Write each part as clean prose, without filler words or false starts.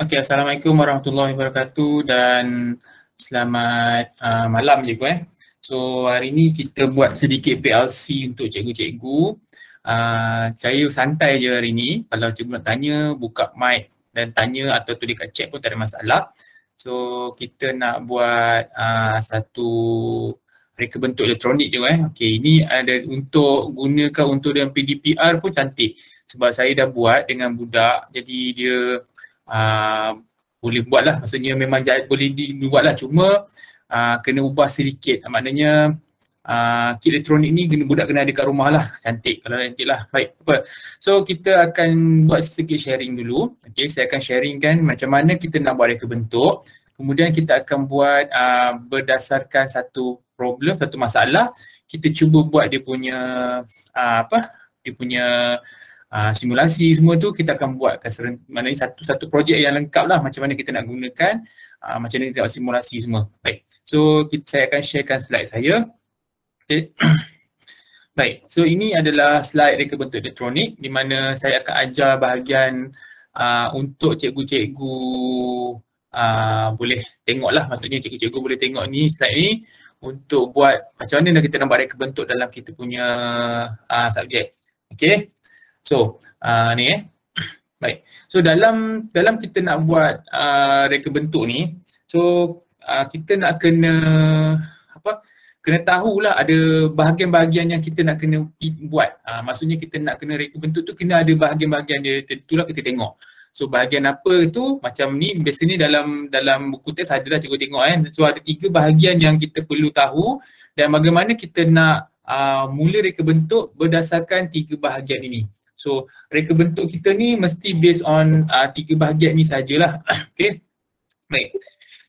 Okay, Assalamualaikum warahmatullahi wabarakatuh dan selamat malam cikgu. So hari ni kita buat sedikit PLC untuk cikgu-cikgu. Saya santai je hari ni. Kalau cikgu nak tanya, buka mic dan tanya atau tulis kat chat pun tak ada masalah. So kita nak buat satu reka bentuk elektronik je. Okay, ini ada untuk gunakan untuk dalam PDPR pun cantik. Sebab saya dah buat dengan budak, jadi dia boleh buat lah, maksudnya memang boleh dibuat lah, cuma kena ubah sedikit. Maknanya kit elektronik ni budak kena ada kat rumah lah, cantik kalau nanti lah. Baik, apa? So kita akan buat sedikit sharing dulu. Okay, saya akan sharingkan macam mana kita nak buat reka bentuk. Kemudian kita akan buat berdasarkan satu problem, satu masalah. Kita cuba buat dia punya dia punya simulasi semua tu kita akan buat maknanya satu projek yang lengkap lah, macam mana kita nak gunakan, macam mana kita buat simulasi semua. Baik, so saya akan sharekan slide saya. Okay. Baik, so ini adalah slide reka bentuk elektronik di mana saya akan ajar bahagian untuk cikgu-cikgu boleh tengok lah, maksudnya cikgu-cikgu boleh tengok ni slide ni untuk buat macam mana kita nak buat reka bentuk dalam kita punya subjek. Okay. So ni baik. So dalam kita nak buat reka bentuk ni, so kita nak kena kena tahulah ada bahagian-bahagian yang kita nak kena buat. Maksudnya kita nak kena reka bentuk tu kena ada bahagian-bahagian dia, tentulah kita tengok. So bahagian apa tu macam ni, biasanya dalam buku teks adalah cikgu tengok So ada 3 bahagian yang kita perlu tahu dan bagaimana kita nak mula reka bentuk berdasarkan 3 bahagian ini. So reka bentuk kita ni mesti based on 3 bahagian ni sajalah. Okay. Baik.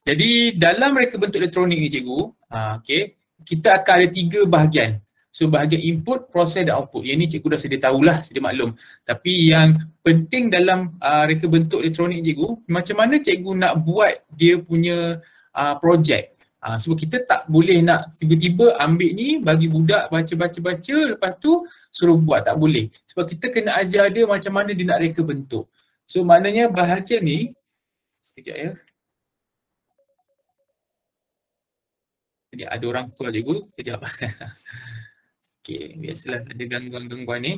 Jadi dalam reka bentuk elektronik ni cikgu, okay, kita akan ada 3 bahagian. So bahagian input, proses dan output. Yang ni cikgu dah sedia tahulah, sedia maklum. Tapi yang penting dalam reka bentuk elektronik cikgu, macam mana cikgu nak buat dia punya projek. Sebab kita tak boleh nak tiba-tiba ambil ni, bagi budak baca-baca, lepas tu suruh buat, tak boleh. Sebab kita kena ajar dia macam mana dia nak reka bentuk. So maknanya bahagian ni, sekejap ya. Jadi ada orang call cikgu, sekejap. Okay, biasalah ada gangguan-gangguan ni.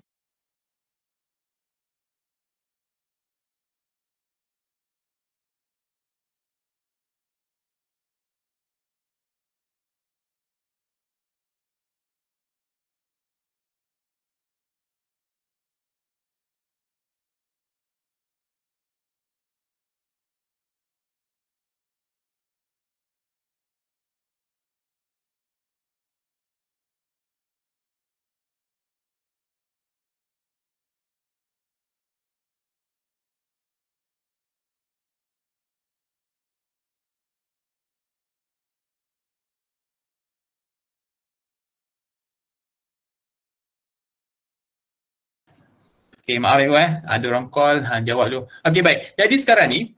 Okay, maaf ada orang call, jawab dulu. Okay, baik. Jadi sekarang ni,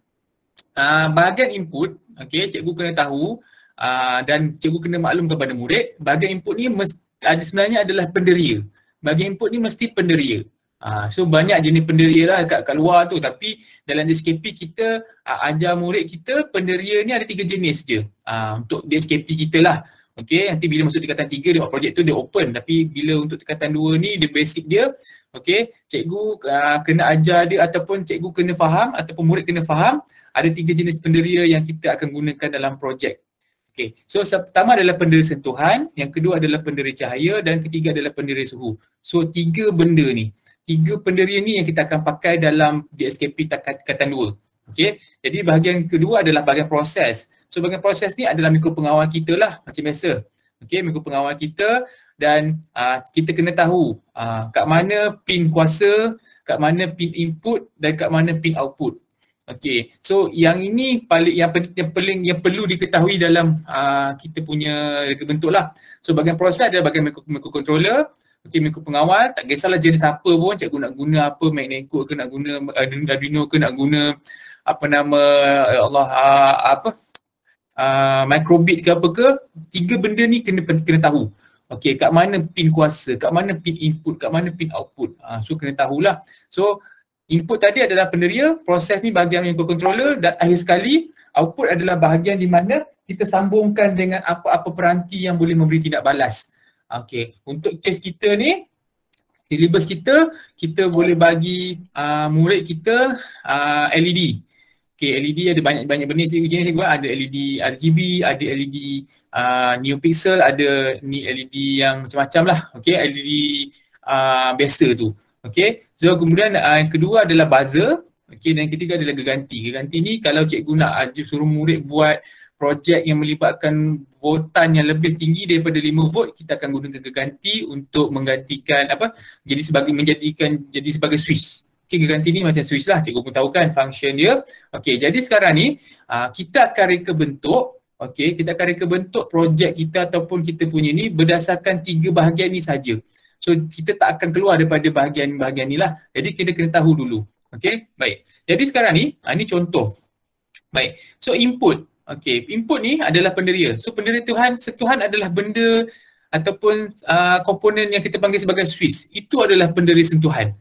bahagian input, okay, cikgu kena tahu dan cikgu kena maklum kepada murid, bahagian input ni sebenarnya adalah penderia. Bahagian input ni mesti penderia. So banyak jenis penderia lah kat luar tu, tapi dalam DSKP kita ajar murid kita penderia ni ada 3 jenis je untuk DSKP kita lah. Okay, nanti bila masuk tingkatan 3 dia buat projek tu dia open, tapi bila untuk tingkatan 2 ni dia basic dia. Okay, cikgu kena ajar dia ataupun cikgu kena faham ataupun murid kena faham ada 3 jenis penderia yang kita akan gunakan dalam projek. Okay, so pertama adalah penderia sentuhan, yang kedua adalah penderia cahaya dan ketiga adalah penderia suhu. So 3 benda ni, 3 penderia ni yang kita akan pakai dalam DSKP tingkatan 2. Okay, jadi bahagian kedua adalah bahagian proses. So bahagian proses ni adalah mikro pengawal kita lah macam biasa. Okay, mikro pengawal kita dan kita kena tahu kat mana pin kuasa, kat mana pin input dan kat mana pin output. Okay, so yang ini yang perlu diketahui dalam kita punya reka bentuk lah. So bahagian proses adalah bahagian microcontroller. Okay, mikro pengawal, tak kisahlah jenis apa pun, cikgu nak guna apa, Magneco ke nak guna Arduino ke nak guna apa nama microbit ke apa ke, 3 benda ni kena tahu. Okay, kat mana pin kuasa, kat mana pin input, kat mana pin output. So kena tahulah. So Input tadi adalah penderia, proses ni bahagian microcontroller, dan akhir sekali output adalah bahagian di mana kita sambungkan dengan apa-apa peranti yang boleh memberi tindak balas. Okey, untuk kes kita ni, syllabus kita boleh bagi murid kita LED. Okey, LED ada banyak jenis juga, ada LED RGB, ada LED NeoPixel, ada ni LED yang macam-macam lah. Okey, LED biasa tu. Okey, so kemudian yang kedua adalah buzzer. Okey, dan yang ketiga adalah geganti. Geganti ni kalau cikgu nak suruh murid buat projek yang melibatkan voltan yang lebih tinggi daripada 5 volt, kita akan gunakan geganti untuk menggantikan jadi sebagai switch. Okey, geganti ni macam switch lah, cikgu pun tahu kan function dia. Okey, jadi sekarang ni kita akan reka bentuk, okey, kita akan reka bentuk projek kita ataupun kita punya ni berdasarkan 3 bahagian ni saja. So kita tak akan keluar daripada bahagian-bahagian ni lah. Jadi kita kena tahu dulu. Okey, baik. Jadi sekarang ni, ni contoh. Baik. So input. Okey, input ni adalah penderia. So penderia sentuhan adalah benda ataupun komponen yang kita panggil sebagai switch. Itu adalah penderia sentuhan.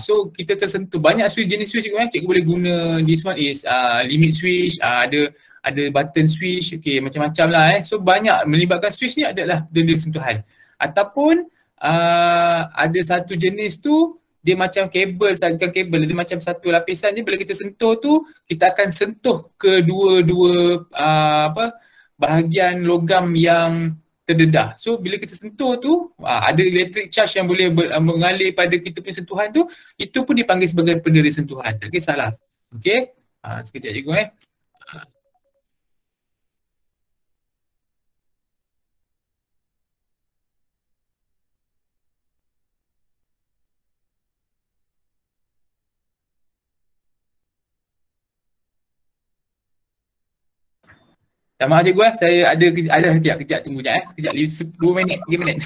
So kita tersentuh banyak switch, jenis switch juga. Cikgu boleh guna this one is limit switch, ada button switch, okey, macam-macam lah. So banyak melibatkan switch ni adalah penderia sentuhan. Ataupun ada satu jenis tu dia macam kabel, bukan kabel, dia macam satu lapisan je, bila kita sentuh tu kita akan sentuh ke dua bahagian logam yang terdedah. So bila kita sentuh tu ada electric charge yang boleh mengalir pada kita punya sentuhan tu, itu pun dipanggil sebagai penderia sentuhan. Tak kisahlah. Okey. Sekejap cikgu Tak maaf cikgu saya ada kejap tunggu sekejap 2 minit, 3 minit.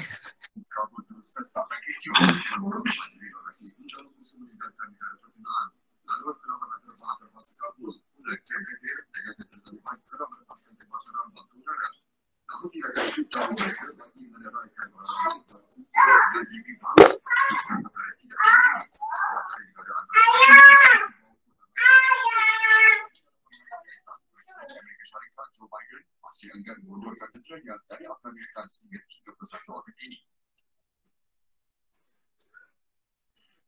Joe Biden masih enggan mengundurkan tenteranya dari Afghanistan sehingga 31 Ogos ini.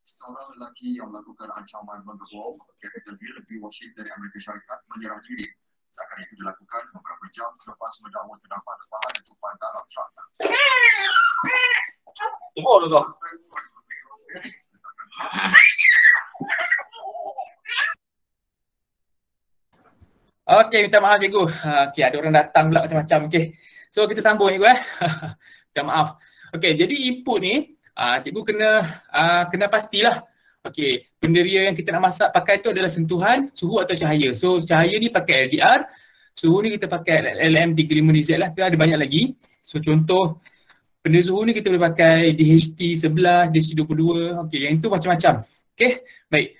Seorang lelaki yang melakukan ancaman membom Capitol Hill di Washington, Amerika Syarikat menyerah diri. Tindakan itu dilakukan beberapa jam selepas mendakwa terdapat bahan letupan dalam truknya. Semua tu. Okey, minta maaf cikgu. Okey, ada orang datang pula macam-macam. Okey. So kita sambung cikgu Minta maaf. Okey, jadi input ni cikgu kena pastilah. Okey, penderia yang kita nak masak pakai tu adalah sentuhan, suhu atau cahaya. So cahaya ni pakai LDR, suhu ni kita pakai LM35DZ lah. Ada banyak lagi. So contoh penderia suhu ni kita boleh pakai DHT11, DHT22. Okey, yang itu macam-macam. Okey, baik.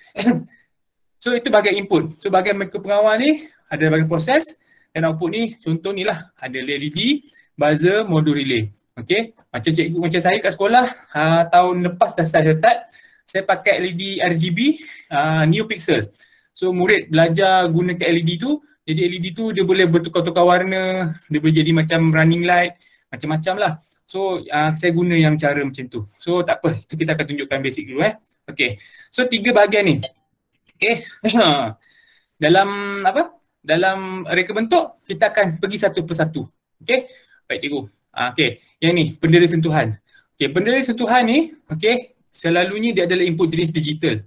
So itu bahagian input. So bahagian mikropengawal ni ada bahagian proses dan output ni contoh ni lah, ada LED, buzzer, modul relay. Okey, macam saya kat sekolah tahun lepas dah start, saya pakai LED RGB NeoPixel. So murid belajar gunakan LED tu, jadi LED tu dia boleh bertukar-tukar warna, dia boleh jadi macam running light, macam-macam lah. So saya guna yang cara macam tu. So tak apa, itu kita akan tunjukkan basic dulu Okey, so 3 bahagian ni. Okey, dalam reka bentuk kita akan pergi satu persatu. Okey, baik cikgu. Okey, yang ni penderia sentuhan. Okey, penderia sentuhan ni, okey, selalunya dia adalah input jenis digital.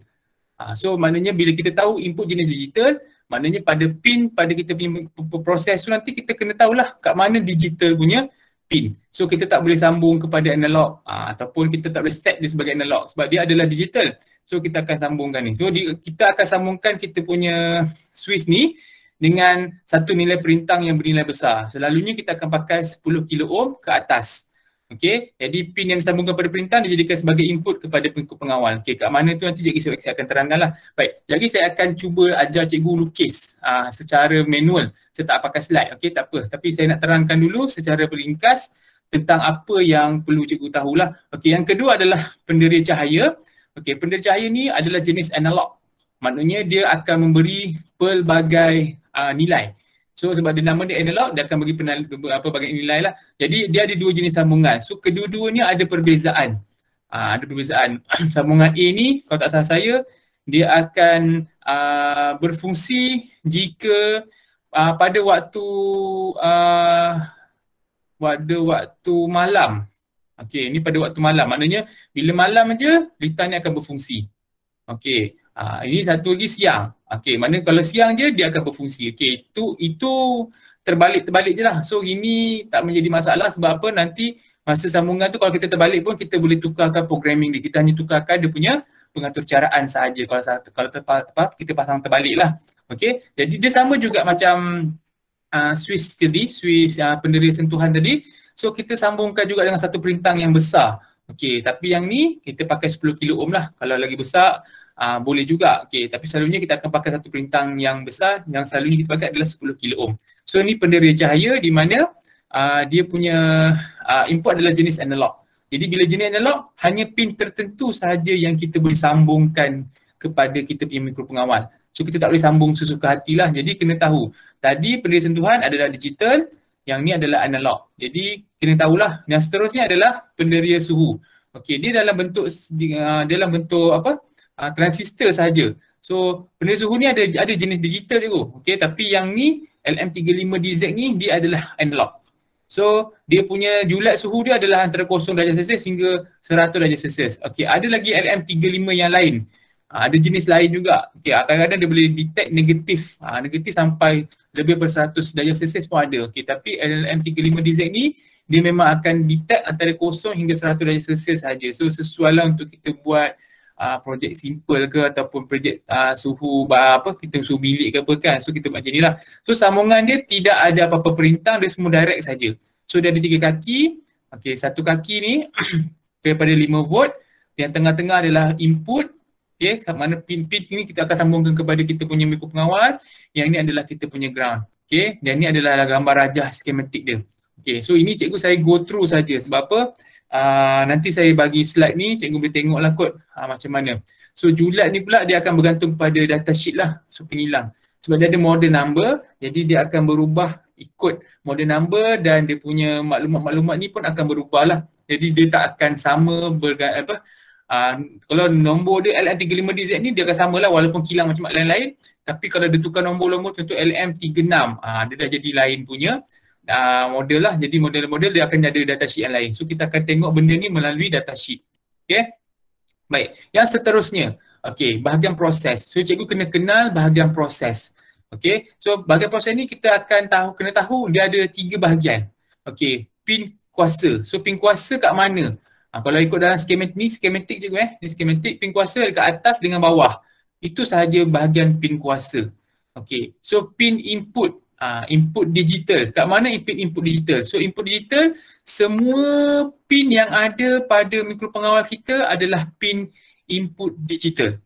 So maknanya bila kita tahu input jenis digital, maknanya pada pin pada kita punya proses tu nanti kita kena tahulah kat mana digital punya pin. So kita tak boleh sambung kepada analog ataupun kita tak boleh set dia sebagai analog sebab dia adalah digital. So kita akan sambungkan ni. So kita akan sambungkan kita punya switch ni dengan satu nilai perintang yang bernilai besar. Selalunya kita akan pakai 10 kilo ohm ke atas. Okey, jadi pin yang disambungkan pada perintang dijadikan sebagai input kepada pengawal. Okey, kat mana tu nanti cikgu saya akan terangkan lah. Baik, jadi saya akan cuba ajar cikgu lukis secara manual. Saya tak pakai slide, okey, tak apa. Tapi saya nak terangkan dulu secara peringkas tentang apa yang perlu cikgu tahulah. Okey, yang kedua adalah penderia cahaya. Okey, pendera cahaya ni adalah jenis analog. Maknanya dia akan memberi pelbagai nilai. So sebab dia nama dia analog, dia akan bagi pelbagai nilai lah. Jadi dia ada dua jenis sambungan. So kedua-duanya ada perbezaan. Ada perbezaan. Sambungan A ni kalau tak salah saya, dia akan berfungsi jika pada waktu malam. Okey, ni pada waktu malam. Maknanya bila malam aja litar ni akan berfungsi. Okey, ini satu lagi siang. Okey, maknanya kalau siang je dia akan berfungsi. Okey, itu terbalik je lah. So ini tak menjadi masalah sebab apa, nanti masa sambungan tu kalau kita terbalik pun kita boleh tukarkan programming dia. Kita hanya tukarkan dia punya pengatur caraan sahaja. Kalau tepat kita pasang terbalik lah. Okey, jadi dia sama juga macam switch tadi, switch pendera sentuhan tadi. So kita sambungkan juga dengan satu perintang yang besar. Okey, tapi yang ni kita pakai 10 kilo ohm lah. Kalau lagi besar boleh juga. Okey, tapi selalunya kita akan pakai satu perintang yang besar, yang selalunya kita pakai adalah 10 kilo ohm. So ni pendera cahaya di mana dia punya input adalah jenis analog. Jadi bila jenis analog, hanya pin tertentu sahaja yang kita boleh sambungkan kepada kita punya mikropengawal. So kita tak boleh sambung sesuka hatilah. Jadi kena tahu, tadi pendera sentuhan adalah digital, yang ni adalah analog. Jadi kena tahulah. Yang seterusnya adalah pendera suhu. Okey, dia dalam bentuk apa? Transistor sahaja. So pendera suhu ni ada jenis digital je. Okey, tapi yang ni LM35DZ ni dia adalah analog. So dia punya julat suhu dia adalah antara 0 darjah Celsius hingga 100 darjah Celsius. Okey, ada lagi LM35 yang lain. Ada jenis lain juga. Okey, kadang-kadang dia boleh detect negatif. Negatif sampai lebih daripada 100 darjah Celsius pun ada. Okey, tapi LM35DZ ni dia memang akan detect antara 0 hingga 100 darjah Celsius saja. So sesuai lah untuk kita buat projek simple ke ataupun projek suhu kita suhu bilik ke apa kan. So kita buat macam ni lah. So sambungan dia tidak ada apa-apa perintah, dia semua direct saja. So dia ada 3 kaki. Okey, satu kaki ni daripada 5 volt. Yang tengah-tengah adalah input. Okey, kat mana pin ni kita akan sambungkan kepada kita punya mikropengawal. Yang ni adalah kita punya ground. Okey, dan ni adalah gambar rajah skematik dia. Okey, so ini cikgu saya go through saja. Sebab apa? Nanti saya bagi slide ni, cikgu boleh tengoklah kot macam mana. So julat ni pula dia akan bergantung pada datasheet lah. So penilang. Sebab dia ada model number, jadi dia akan berubah ikut model number dan dia punya maklumat-maklumat ni pun akan berubah lah. Jadi dia tak akan sama kalau nombor dia LM35DZ ni dia akan sama lah walaupun kilang macam lain-lain. Tapi kalau dia tukar nombor-nombor contoh LM36, dia dah jadi lain punya model lah. Jadi model-model dia akan ada datasheet yang lain. So kita akan tengok benda ni melalui datasheet. Okay. Baik, yang seterusnya. Okay, bahagian proses. So cikgu kena kenal bahagian proses. Okay, so bahagian proses ni kita akan kena tahu dia ada 3 bahagian. Okay, pin kuasa. So pin kuasa kat mana? Kalau ikut dalam skematik cikgu ni skematik, pin kuasa dekat atas dengan bawah. Itu sahaja bahagian pin kuasa. Okay, so pin input. Input digital. Kat mana input digital? So input digital, semua pin yang ada pada mikropengawal kita adalah pin input digital.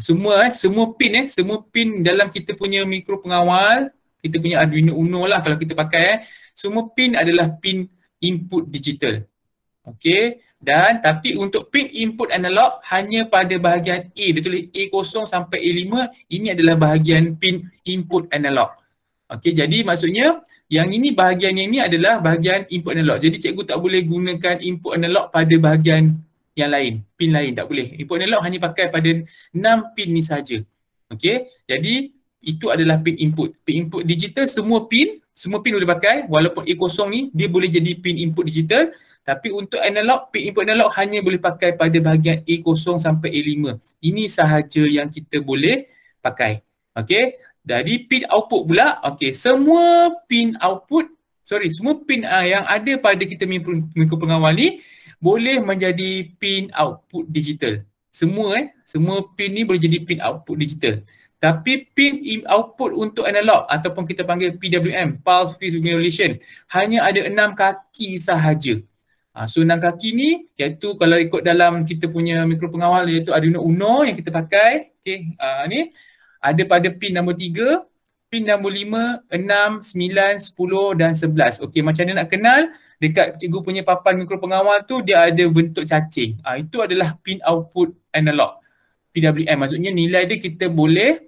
Semua pin dalam kita punya mikropengawal, kita punya Arduino Uno lah kalau kita pakai semua pin adalah pin input digital. Okey, dan tapi untuk pin input analog hanya pada bahagian A, dia tulis A0 sampai A5, ini adalah bahagian pin input analog. Okey, jadi maksudnya yang ini bahagian yang ini adalah bahagian input analog. Jadi cikgu tak boleh gunakan input analog pada bahagian yang lain, pin lain tak boleh. Input analog hanya pakai pada 6 pin ni saja. Okey, jadi itu adalah pin input. Pin input digital semua pin boleh pakai, walaupun A0 ni dia boleh jadi pin input digital. Tapi untuk analog, pin input analog hanya boleh pakai pada bahagian A0 sampai A5. Ini sahaja yang kita boleh pakai. Okey. Dari pin output pula, okey, semua pin yang ada pada kita mikropengawal ni boleh menjadi pin output digital. Semua pin ni boleh jadi pin output digital. Tapi pin output untuk analog ataupun kita panggil PWM, Pulse Width Modulation, hanya ada 6 kaki sahaja. So 6 kaki ni iaitu kalau ikut dalam kita punya mikropengawal iaitu Arduino Uno yang kita pakai. Okey, ni ada pada pin nombor 3, pin 65, 6, 9, 10 dan 11. Okey, macam mana nak kenal? Dekat cikgu punya papan mikropengawal tu dia ada bentuk cacing. Itu adalah pin output analog. PWM maksudnya nilai dia kita boleh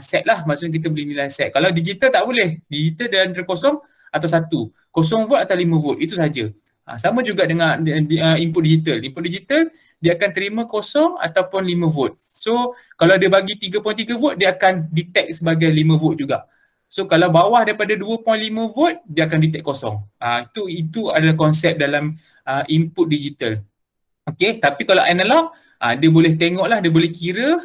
set lah, maksudnya kita boleh nilai set. Kalau digital tak boleh. Digital dia antara kosong atau 1. 0 volt atau 5 volt, itu saja. Sama juga dengan input digital. Input digital dia akan terima 0 ataupun 5 volt. So kalau dia bagi 3.3 volt dia akan detect sebagai 5 volt juga. So kalau bawah daripada 2.5 volt dia akan detect kosong. Itu adalah konsep dalam input digital. Okey, tapi kalau analog dia boleh tengoklah, dia boleh kira.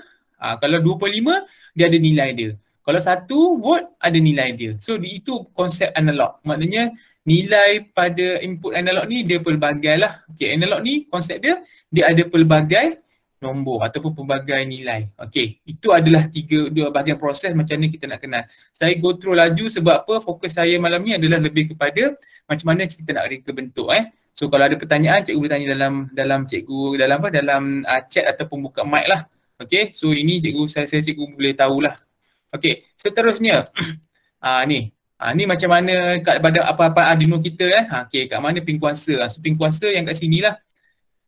Kalau 2.5 dia ada nilai dia. Kalau 1 volt ada nilai dia. So itu konsep analog. Maknanya nilai pada input analog ni dia pelbagai lah. Okey, analog ni konsep dia ada pelbagai nombor ataupun pelbagai nilai. Okey, itu adalah dua bahagian proses macam ni kita nak kenal. Saya go through laju sebab apa? Fokus saya malam ni adalah lebih kepada macam mana kita nak reka bentuk. So kalau ada pertanyaan cikgu boleh tanya dalam cikgu dalam chat ataupun buka mic lah. Okey, so ini cikgu boleh tahulah. Okey, seterusnya ni macam mana pada apa-apa Arduino kita kan. Okey, kat mana pin kuasa? So pin kuasa yang kat sinilah.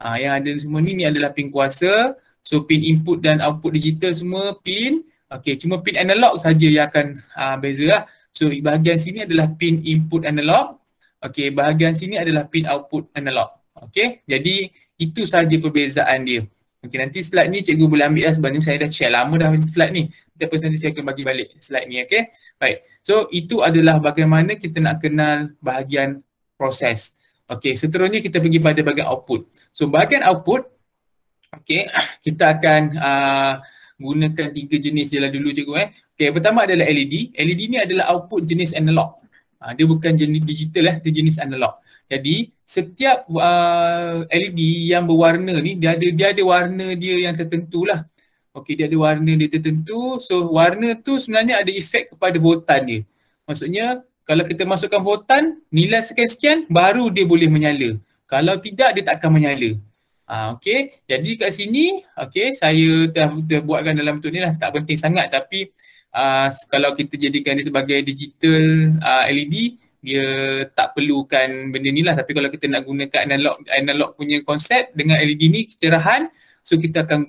Yang ada semua ni adalah pin kuasa. So pin input dan output digital semua pin. Okey, cuma pin analog saja yang akan beza lah. So bahagian sini adalah pin input analog. Okey, bahagian sini adalah pin output analog. Okey, jadi itu sahaja perbezaan dia. Okey, nanti slide ni cikgu boleh ambil lah sebab ni saya dah share lama dah slide ni. Tapi nanti saya akan bagi balik slide ni, okey. Baik. So itu adalah bagaimana kita nak kenal bahagian proses. Okey, seterusnya kita pergi pada bahagian output. So bahagian output, okey, kita akan gunakan 3 jenis je lah dulu cikgu. Okey, pertama adalah LED. LED ni adalah output jenis analog. Dia bukan jenis digital dia jenis analog. Jadi setiap LED yang berwarna ni dia ada warna dia yang tertentu lah. Okey, dia ada warna dia tertentu. So warna tu sebenarnya ada efek kepada voltan dia. Maksudnya kalau kita masukkan voltan, nilai sekian-sekian baru dia boleh menyala. Kalau tidak dia tak akan menyala. Okey, jadi kat sini okey saya dah buatkan dalam bentuk ni lah, tak penting sangat tapi kalau kita jadikan dia sebagai digital LED, dia tak perlukan benda ni lah. Tapi kalau kita nak gunakan analog punya konsep dengan LED ni kecerahan, so kita akan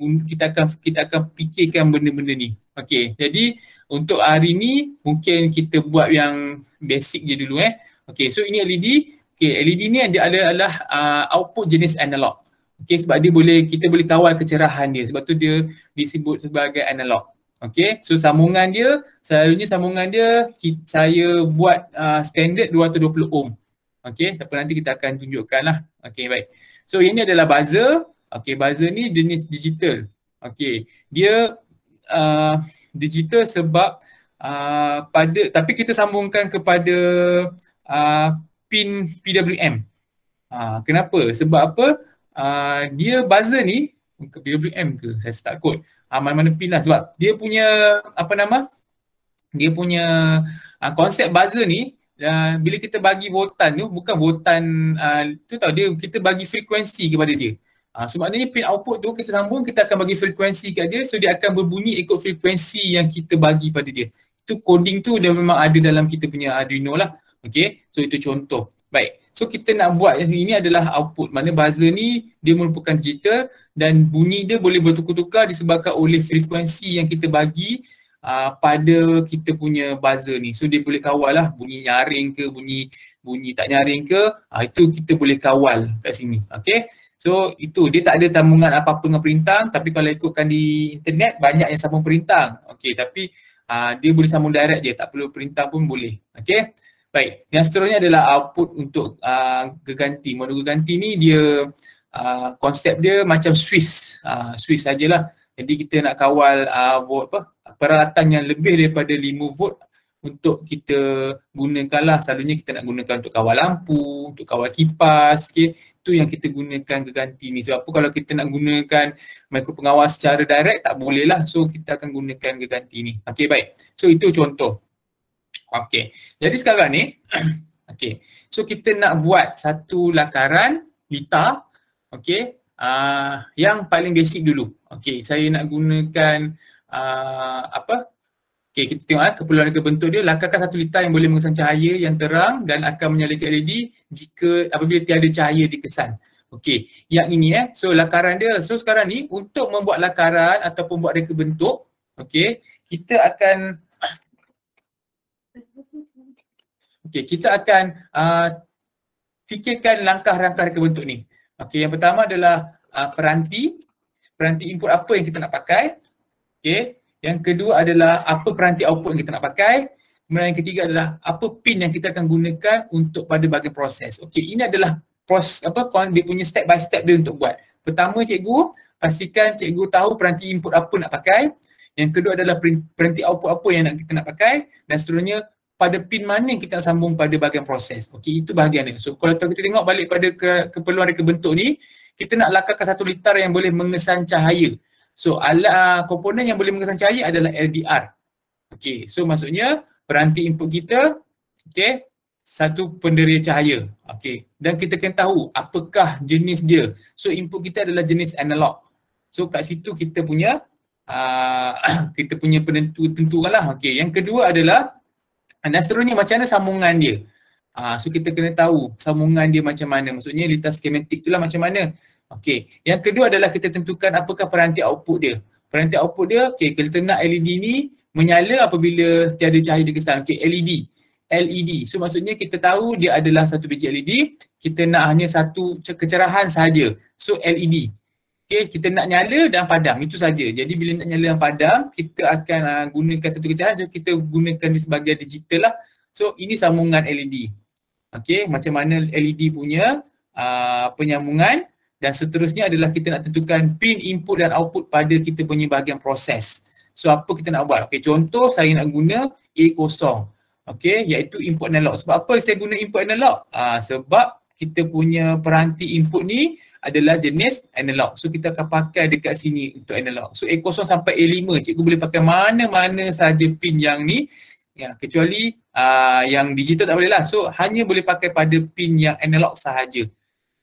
fikirkan benda-benda ni. Okey, jadi untuk hari ni mungkin kita buat yang basic je dulu. Okey, so ini LED. Okey, LED ni dia adalah output jenis analog. Okey, sebab kita boleh kawal kecerahan dia. Sebab tu dia disebut sebagai analog. Okey, so sambungan dia, selalunya sambungan dia saya buat standard 220 ohm. Okey, tapi nanti kita akan tunjukkan lah. Okey, baik. So ini adalah buzzer. Okey, buzzer ni jenis digital. Okey, dia digital sebab tapi kita sambungkan kepada pin PWM. Kenapa? Sebab apa? Dia buzzer ni PWM ke? Saya start kod. Mana-mana pin lah sebab dia punya dia punya konsep buzzer ni bila kita bagi voltan tu bukan voltan tu tahu dia kita bagi frekuensi kepada dia. So maknanya pin output tu kita sambung, kita akan bagi frekuensi kat dia, so dia akan berbunyi ikut frekuensi yang kita bagi pada dia. Itu coding tu dia memang ada dalam kita punya Arduino lah. Okey, so itu contoh. Baik, so kita nak buat yang ini adalah output, mana buzzer ni dia merupakan digital dan bunyi dia boleh bertukar-tukar disebabkan oleh frekuensi yang kita bagi pada kita punya buzzer ni. So dia boleh kawal lah bunyi nyaring ke, bunyi tak nyaring ke, itu kita boleh kawal kat sini. Okey, so itu dia tak ada sambungan apa-apa dengan perintang, tapi kalau ikutkan di internet banyak yang sambung perintang. Okey, tapi dia boleh sambung direct je, tak perlu perintang pun boleh. Okey, baik. Yang seterusnya adalah output untuk geganti. Modul geganti ni dia konsep dia macam Swiss sajalah. Jadi kita nak kawal peralatan yang lebih daripada 5 volt untuk kita gunakanlah. Selalunya kita nak gunakan untuk kawal lampu, untuk kawal kipas. Okay. Itu yang kita gunakan geganti ni. Sebab apa kalau kita nak gunakan mikropengawal secara direct tak boleh lah. So kita akan gunakan geganti ni. Okey, baik. So itu contoh. Okey. Jadi sekarang ni okey. So kita nak buat satu lakaran litar. Okey. Yang paling basic dulu. Okey, saya nak gunakan Okey, kita tengok keperluan reka bentuk dia, lakarkan satu litar yang boleh mengesan cahaya yang terang dan akan menyalakan LED jika apabila tiada cahaya dikesan. Okey, yang ini so lakaran dia. So sekarang ni untuk membuat lakaran ataupun buat reka bentuk, okey, kita akan fikirkan langkah-langkah reka bentuk ni. Okey, yang pertama adalah peranti input apa yang kita nak pakai. Okey, yang kedua adalah apa peranti output yang kita nak pakai. Kemudian yang ketiga adalah apa pin yang kita akan gunakan untuk pada bahagian proses. Okey, ini adalah dia punya step by step dia untuk buat. Pertama, cikgu pastikan cikgu tahu peranti input apa nak pakai. Yang kedua adalah peranti output apa yang kita nak pakai, dan seterusnya pada pin mana yang kita nak sambung pada bahagian proses. Okey, itu bahagian dia. So kalau kita tengok balik pada keperluan reka bentuk ni, kita nak lakarkan satu litar yang boleh mengesan cahaya. So alat komponen yang boleh mengesan cahaya adalah LDR. Okey, so maksudnya peranti input kita, okey, satu penderia cahaya. Okey, dan kita kena tahu apakah jenis dia. So input kita adalah jenis analog. So kat situ kita punya kita punya tentukan lah. Okey, yang kedua adalah dan seterusnya macam mana sambungan dia. So kita kena tahu sambungan dia macam mana. Maksudnya litar skematik tu lah macam mana. Okey, yang kedua adalah kita tentukan apakah peranti output dia. Peranti output dia, okey, kita nak LED ni menyala apabila tiada cahaya dikesan. Okey, LED. So maksudnya kita tahu dia adalah satu biji LED, kita nak hanya satu kecerahan sahaja. So LED. Okey, kita nak nyala dan padam, itu saja. Jadi bila nak nyala dan padam, kita akan gunakan satu kecerahan, so kita gunakan di sebagai digital lah. So ini sambungan LED. Okey, macam mana LED punya penyambungan. Dan seterusnya adalah kita nak tentukan pin input dan output pada kita punya bahagian proses. So apa kita nak buat? Okey, contoh saya nak guna A0. Okey, iaitu input analog. Sebab apa saya guna input analog? Sebab kita punya peranti input ni adalah jenis analog. So kita akan pakai dekat sini untuk analog. So A0 sampai A5, cikgu boleh pakai mana-mana sahaja pin yang ni. Ya, kecuali yang digital tak boleh lah. So hanya boleh pakai pada pin yang analog sahaja.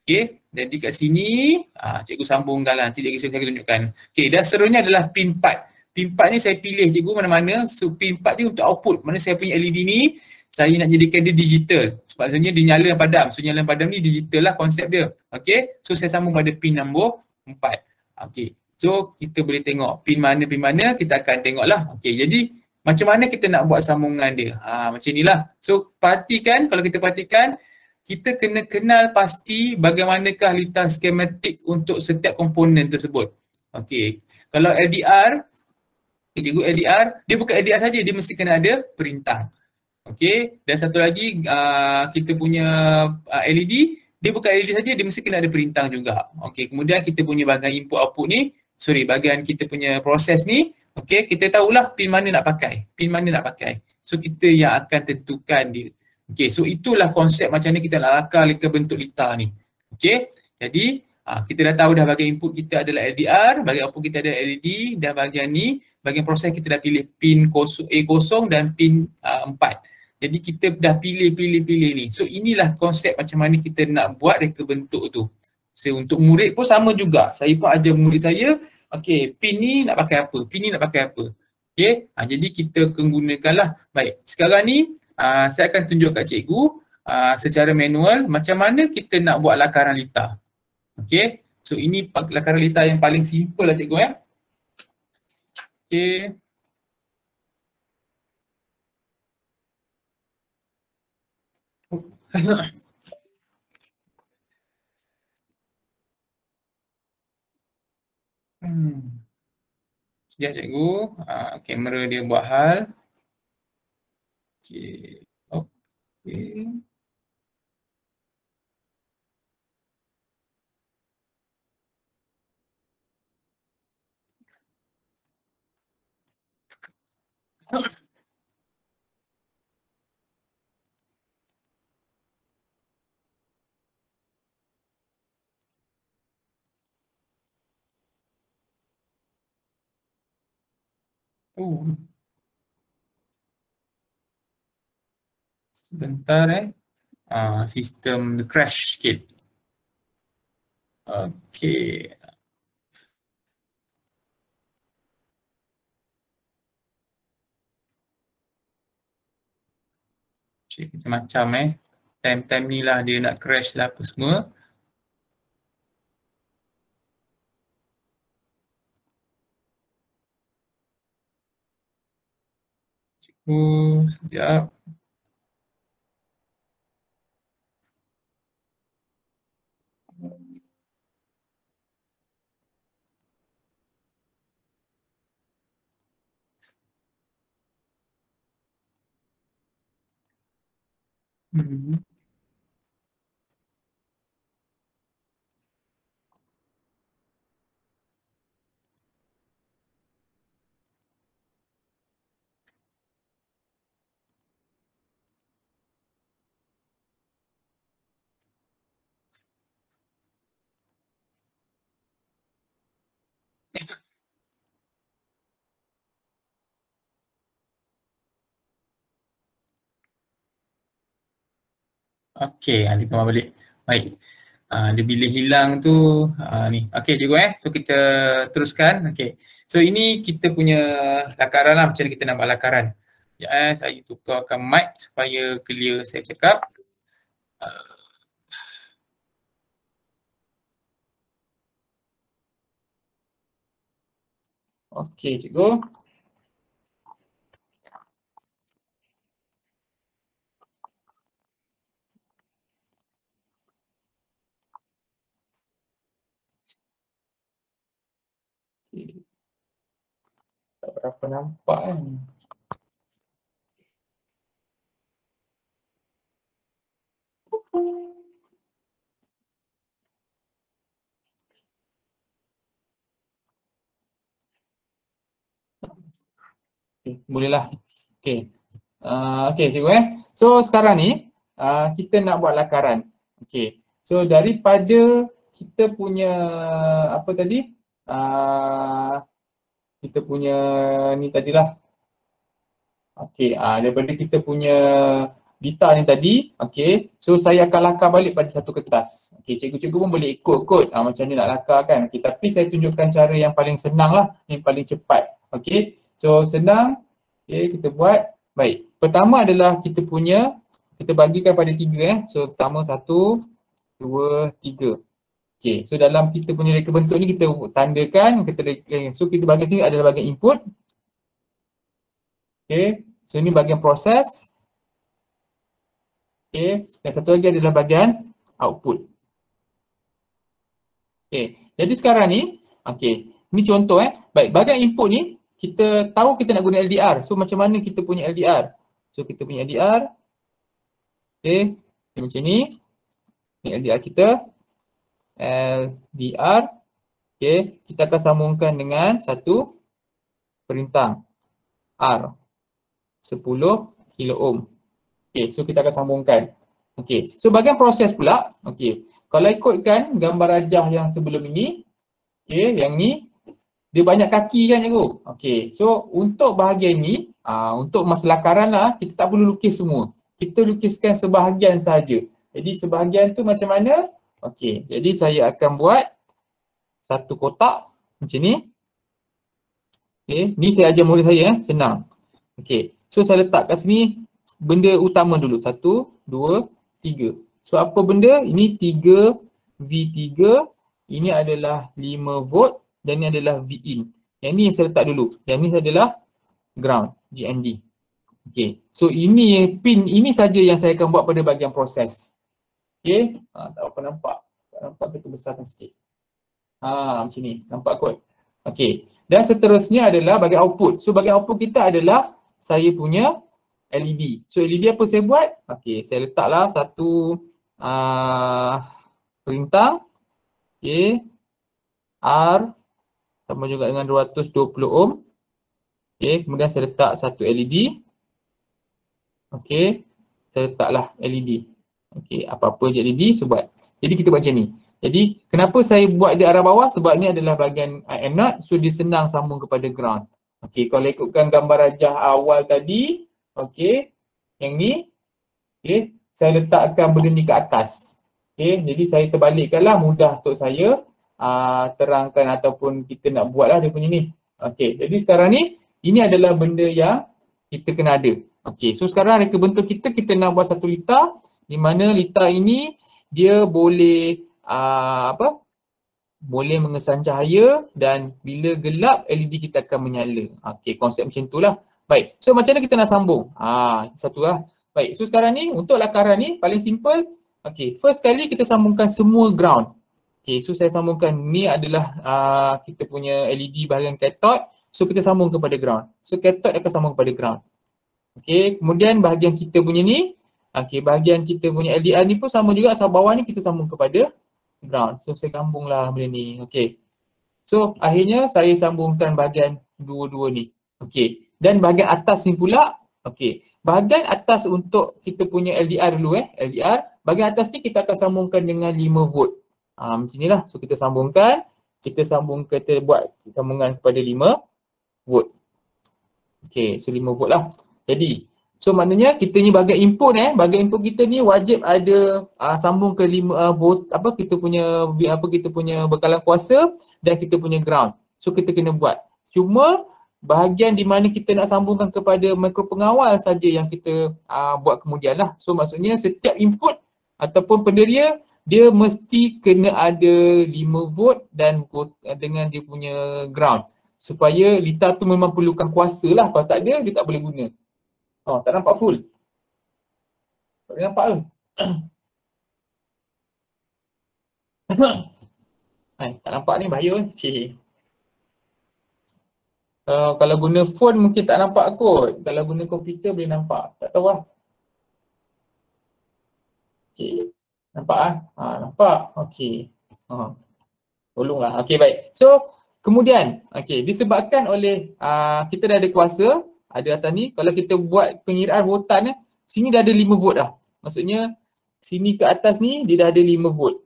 Okey, jadi kat sini cikgu sambungkan lah, nanti cikgu saya tunjukkan. Okey, dan seterusnya adalah pin 4. Pin 4 ni saya pilih cikgu mana-mana. So pin 4 ni untuk output. Mana saya punya LED ni, saya nak jadikan dia digital. Sebab sebenarnya dia nyala dan padam. So nyala dan padam ni digital lah konsep dia. Okey, so saya sambung pada pin nombor 4. Okey, so kita boleh tengok pin mana kita akan tengok lah. Okey, jadi macam mana kita nak buat sambungan dia? Macam inilah. So perhatikan, kalau kita perhatikan, kita kena kenal pasti bagaimanakah litar skematik untuk setiap komponen tersebut. Okey, kalau LDR, cikgu LDR, dia bukan LDR saja, dia mesti kena ada perintah. Okey, dan satu lagi kita punya LED, dia bukan LED saja, dia mesti kena ada perintah juga. Okey, kemudian kita punya bahagian input output ni, bahagian kita punya proses ni, okey, kita tahulah pin mana nak pakai, So kita yang akan tentukan dia. Okey, so itulah konsep macam mana kita nak lakar bentuk litar ni. Okey, jadi kita dah tahu dah bahagian input kita adalah LDR, bahagian output kita adalah LED, dan bahagian ni, bahagian proses kita dah pilih pin A0 dan pin 4. Jadi kita dah pilih ni. So inilah konsep macam mana kita nak buat reka bentuk tu. So untuk murid pun sama juga. Saya pun ajar murid saya, okey, pin ni nak pakai apa, pin ni nak pakai apa. Okey, jadi kita gunakanlah. Baik, sekarang ni saya akan tunjuk kat cikgu secara manual macam mana kita nak buat lakaran litar. Okey, so ini lakaran litar yang paling simple lah cikgu ya. Okey. Sekejap cikgu, kamera dia buat hal. Okey. Okey. Sebentar sistem crash sikit. Okey. Macam-macam time-time ni lah dia nak crash lah apa semua. Sekejap. Okey, dia kembali balik. Baik. Dia bila hilang tu ni. Okey cikgu So kita teruskan. Okey. So ini kita punya lakaran lah, macam mana kita nak buat lakaran. Saya tukarkan mic supaya clear saya cakap. Okey cikgu. Tak berapa nampak kan. Okay, bolehlah. Okey. Okey cikgu So sekarang ni kita nak buat lakaran. Okey. So daripada kita punya apa tadi? Kita punya ni tadilah. Okey, daripada kita punya data ni tadi, okey. So saya akan lakar balik pada satu kertas. Okey, cikgu-cikgu pun boleh ikut kot macam ni nak lakar kan. Okey, tapi saya tunjukkan cara yang paling senang lah, yang paling cepat. Okey. So senang. Okey, kita buat. Baik. Pertama adalah kita bagikan pada 3 So pertama 1, 2, 3. Okey, so dalam kita punya reka bentuk ni kita tandakan, so kita bahagian sini adalah bahagian input. Okey, so ini bahagian proses. Okey, dan satu lagi adalah bahagian output. Okey, jadi sekarang ni, okey, ni contoh Baik, bahagian input ni kita tahu kita nak guna LDR. So macam mana kita punya LDR? So kita punya LDR. Okey, macam ni. Ni LDR kita. LDR. Okey, kita akan sambungkan dengan satu perintah R 10 kilo ohm. Okey, so kita akan sambungkan. Okey, so bahagian proses pula. Okey, kalau ikutkan gambar rajah yang sebelum ini, okey, yang ni dia banyak kaki kan cikgu. Okey, so untuk bahagian ni, untuk masa lakaran lah, kita tak perlu lukis semua. Kita lukiskan sebahagian saja. Jadi sebahagian tu macam mana? Okey, jadi saya akan buat satu kotak macam ni. Okey, ni saya ajar murid saya senang. Okey, so saya letak kat sini benda utama dulu. 1, 2, 3. So apa benda? Ini 3 V3, ini adalah 5 volt dan ini adalah V-in. Yang ni yang saya letak dulu. Yang ni adalah ground, GND. Okey, so ini pin ini saja yang saya akan buat pada bahagian proses. Okey, tak apa nampak. Tak nampak kita besarkan sikit. Macam ni, nampak kot. Okey, dan seterusnya adalah bahagian output. So bahagian output kita adalah saya punya LED. So LED apa saya buat? Okey, saya letaklah satu perintah. Okey, R sama juga dengan 220 ohm. Okey, kemudian saya letak satu LED. Okey, saya letaklah LED. Okey, apa-apa je LED saya buat. Jadi kita buat macam ni. Jadi kenapa saya buat di arah bawah? Sebab ni adalah bahagian anode, so dia senang sambung kepada ground. Okey, kalau ikutkan gambar rajah awal tadi, okey, yang ni, okey, saya letakkan benda ni ke atas. Okey, jadi saya terbalikkanlah, mudah untuk saya terangkan ataupun kita nak buatlah dia punya ni. Okey, jadi sekarang ni, ini adalah benda yang kita kena ada. Okey, so sekarang reka bentuk kita nak buat satu litar di mana litar ini dia boleh boleh mengesan cahaya dan bila gelap LED kita akan menyala. Okey, konsep macam itulah. Baik, so macam mana kita nak sambung? Satu lah. Baik, so sekarang ni untuk lakaran ni paling simple. Okey, first kali kita sambungkan semua ground. Okey, so saya sambungkan ni adalah kita punya LED bahagian cathode. So kita sambung kepada ground. So cathode akan sambung kepada ground. Okey, kemudian bahagian kita punya ni, okey, bahagian kita punya LDR ni pun sama juga, asal bawah ni kita sambung kepada ground. So saya sambunglah benda ni. Okey. So akhirnya saya sambungkan bahagian dua-dua ni. Okey. Dan bahagian atas ni pula, okey. Bahagian atas untuk kita punya LDR dulu LDR. Bahagian atas ni kita akan sambungkan dengan 5 volt. Macam inilah. So kita sambungkan, kita buat sambungan kepada 5 volt. Okey, so 5 volt lah. Jadi so maknanya kita ni bahagian input bahagian input kita ni wajib ada sambung ke 5 volt kita punya bekalan kuasa dan kita punya ground. So kita kena buat. Cuma bahagian di mana kita nak sambungkan kepada mikropengawal saja yang kita buat kemudian lah. So maksudnya setiap input ataupun penderia dia mesti kena ada 5 volt dan dengan dia punya ground. Supaya litar tu memang perlukan kuasa lah. Kalau tak ada, dia tak boleh guna. Tak nampak full. Tak boleh nampak tu. Tak nampak ni bahaya. Kalau guna phone mungkin tak nampak kot. Kalau guna komputer boleh nampak. Tak tahu lah. Okey. Nampak lah? Nampak. Okey. Tolonglah. Okey, baik. So, kemudian, disebabkan oleh kita dah ada kuasa, ada atas ni, kalau kita buat pengiraan voltan sini dah ada 5 volt dah. Maksudnya sini ke atas ni dia dah ada 5 volt.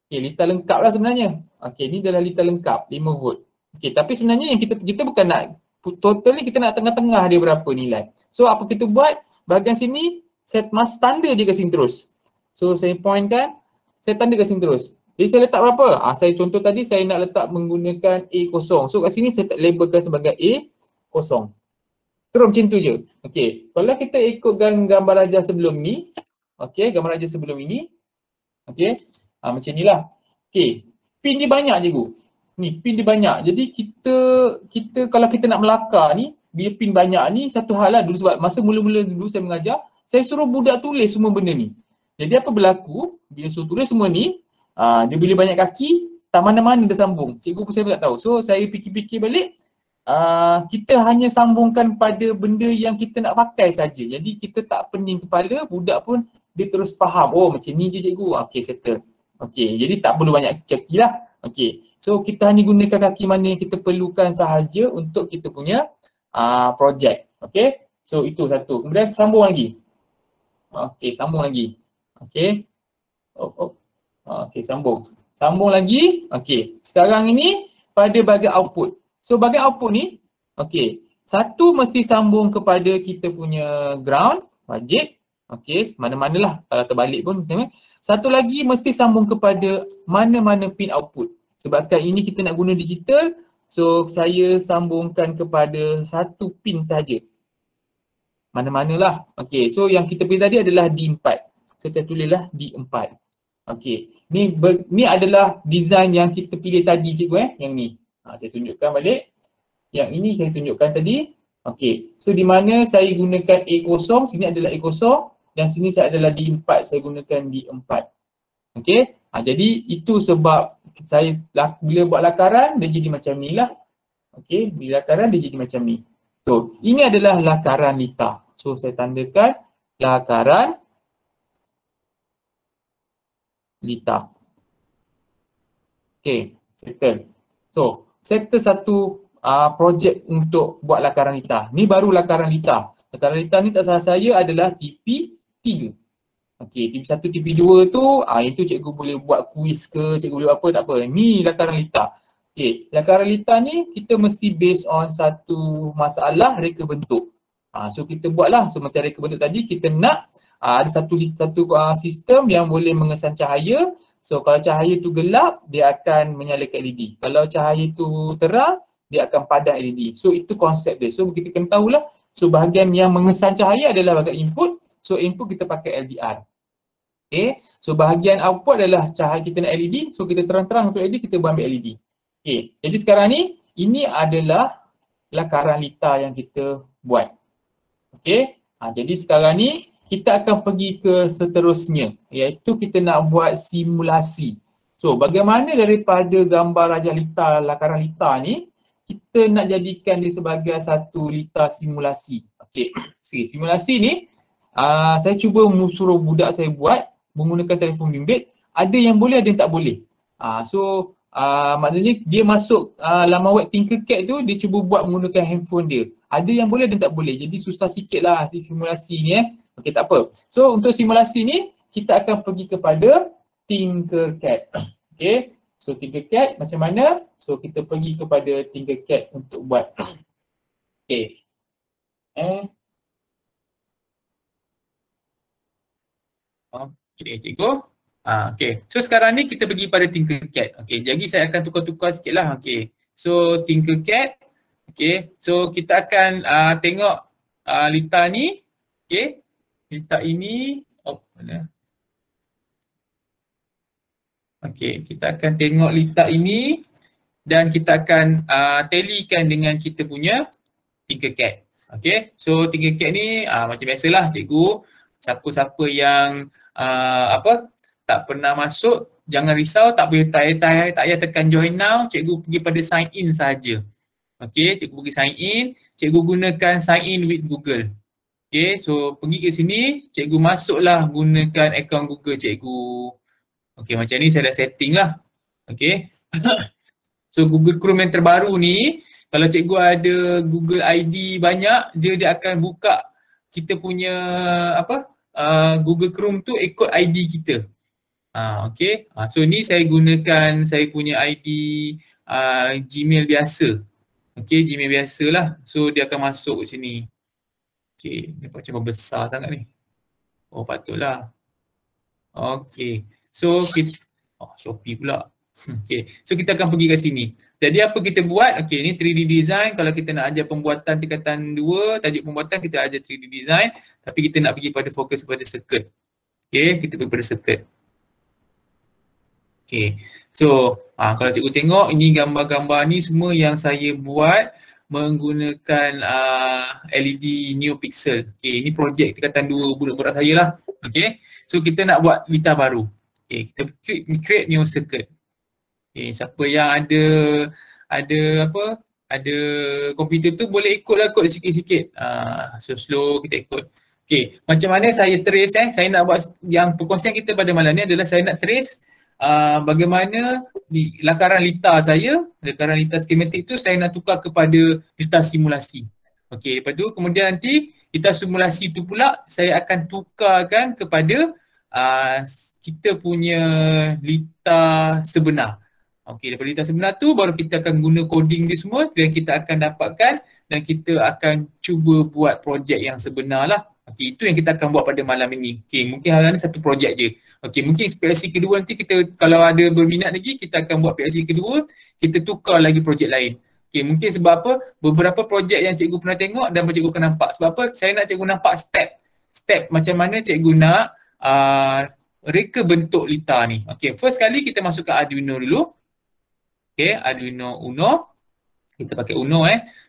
Okey, litar lengkap lah sebenarnya. Okey, ni adalah litar lengkap 5 volt. Okey, tapi sebenarnya yang kita bukan nak total ni, kita nak tengah-tengah dia berapa nilai. So apa kita buat? Bahagian sini saya tanda je kat sini terus. So saya point kan, saya tanda kat sini terus. Jadi saya letak berapa? Saya contoh tadi saya nak letak menggunakan A0. So kat sini saya labelkan sebagai A0. Terus macam tu je. Okey, kalau kita ikutkan gambar ajar sebelum ni, gambar ajar sebelum ini, macam inilah. Okey, pin dia banyak je cikgu. Ni pin dia banyak. Jadi kita kalau kita nak melakar ni, bila pin banyak ni satu hal lah dulu, sebab masa mula-mula dulu saya mengajar, saya suruh budak tulis semua benda ni. Jadi apa berlaku? Bila suruh tulis semua ni, dia bila banyak kaki, tak mana-mana dia sambung. Cikgu pun saya tak tahu. So saya fikir-fikir balik, kita hanya sambungkan pada benda yang kita nak pakai saja. Jadi kita tak pening kepala, budak pun dia terus faham. Oh macam ni je cikgu. Okey, settle. Okey, jadi tak perlu banyak kaki lah. Okey, so kita hanya gunakan kaki mana yang kita perlukan sahaja untuk kita punya projek. Okey, so itu satu. Kemudian sambung lagi. Okey, sambung lagi. Okey. Okey, sambung. Sambung lagi. Okey, sekarang ini pada bahagian output. So bahagian output ni, satu mesti sambung kepada kita punya ground, wajib. Mana-manalah, kalau terbalik pun sama. Satu lagi mesti sambung kepada mana-mana pin output. Sebabkan ini kita nak guna digital, so saya sambungkan kepada satu pin saja. Mana-manalah. So yang kita pilih tadi adalah D4. So kita tulislah D4. Ni adalah design yang kita pilih tadi cikgu yang ni. Saya tunjukkan balik. Yang ini saya tunjukkan tadi. So di mana saya gunakan A0, sini adalah A0 dan sini saya adalah D4, saya gunakan D4. Jadi itu sebab saya bila buat lakaran dia jadi macam ni lah. Bila lakaran dia jadi macam ni. So ini adalah lakaran litar. So saya tandakan lakaran litar. Settle. So settle satu projek untuk buat lakaran litar. Ni baru lakaran litar. Lakaran litar ni tak salah saya adalah TP3. TP1, TP2 tu, itu cikgu boleh buat kuis ke, cikgu boleh buat apa, tak apa. Ni lakaran litar. Lakaran litar ni kita mesti based on satu masalah reka bentuk. So kita buatlah. So macam reka bentuk tadi, kita nak ada satu sistem yang boleh mengesan cahaya. So kalau cahaya tu gelap, dia akan menyalakan LED. Kalau cahaya tu terang, dia akan padam LED. So itu konsep dia. So kita kena tahulah So bahagian yang mengesan cahaya adalah bahagian input. So input kita pakai LDR. Okay. So bahagian output adalah cahaya kita nak LED. So kita terang-terang untuk LED, kita ambil LED. Okay. Jadi sekarang ni, ini adalah lakaran lita yang kita buat. Okay. Jadi sekarang ni, kita akan pergi ke seterusnya, iaitu kita nak buat simulasi. So bagaimana daripada gambar rajah lita, lakaran lita ni, kita nak jadikan dia sebagai satu lita simulasi. Okay. Simulasi ni, saya cuba suruh budak saya buat menggunakan telefon bimbit. Ada yang boleh, ada yang tak boleh. Maknanya dia masuk laman web Tinkercad tu, dia cuba buat menggunakan handphone dia. Ada yang boleh, ada yang tak boleh. Jadi susah sikit lah simulasi ni Okey, tak apa. So untuk simulasi ni, kita akan pergi kepada Tinkercad. Okey. So Tinkercad macam mana? So kita pergi kepada Tinkercad untuk buat. Okey. Okey, cikgu. Okey. So sekarang ni kita pergi pada Tinkercad. Okey, jadi saya akan tukar-tukar sikitlah. Okey. So Tinkercad. Okey. So kita akan tengok lita ni. Okey. Lita ini. Mana? Okey, kita akan tengok lita ini dan kita akan tallykan dengan kita punya Tinkercad. Okey. So Tinkercad ni macam biasalah cikgu. Siapa-siapa yang tak pernah masuk, jangan risau, tak payah tekan join now, cikgu pergi pada sign in sahaja. Okey, cikgu pergi sign in, cikgu gunakan sign in with Google. Okey, so pergi ke sini, cikgu masuklah gunakan akaun Google cikgu. Okey, macam ni saya dah setting lah. Okey. So Google Chrome yang terbaru ni, kalau cikgu ada Google ID banyak, dia akan buka kita punya Google Chrome tu ikut ID kita. Okey. So ni saya gunakan saya punya ID Gmail biasa. Okey, Gmail biasalah. So dia akan masuk ke sini. Okey, dia macam besar sangat ni. Oh, patutlah. Okey. So kita Shopee pula. Okey. So kita akan pergi ke sini. Jadi apa kita buat? Okey, ni 3D design. Kalau kita nak ajar pembuatan tingkatan 2, tajuk pembuatan kita ajar 3D design, tapi kita nak pergi pada fokus pada circuit. Okey, kita pergi pada circuit. Okey. So, kalau cikgu tengok ini gambar-gambar ni semua yang saya buat menggunakan LED NeoPixel. Okey, ini projek tingkatan 2 budak-budak saya lah. Okey. So kita nak buat lita baru. Okey, kita create new circuit. Okey, siapa yang ada komputer tu boleh ikutlah kod sikit-sikit. So slow kita ikut. Okey, macam mana saya trace saya nak buat yang perkongsian kita pada malam ni adalah saya nak trace bagaimana di lakaran lita saya, lakaran lita skematik tu saya nak tukar kepada lita simulasi. Okey, lepas tu kemudian nanti lita simulasi tu pula saya akan tukarkan kepada kita punya lita sebenar. Okey, daripada lita sebenar tu baru kita akan guna coding dia semua dan kita akan dapatkan dan kita akan cuba buat projek yang sebenar lah. Okey, itu yang kita akan buat pada malam ini. Okey, mungkin hari ni satu projek je. Okey, mungkin PLC kedua nanti kita kalau ada berminat lagi kita akan buat PLC kedua, kita tukar lagi projek lain. Okey, mungkin sebab apa? Beberapa projek yang cikgu pernah tengok dan cikgu akan nampak. Sebab apa? Saya nak cikgu nampak step macam mana cikgu nak reka bentuk lita ni. Okey, first kali kita masuk ke Arduino dulu. Okey, Arduino Uno. Kita pakai Uno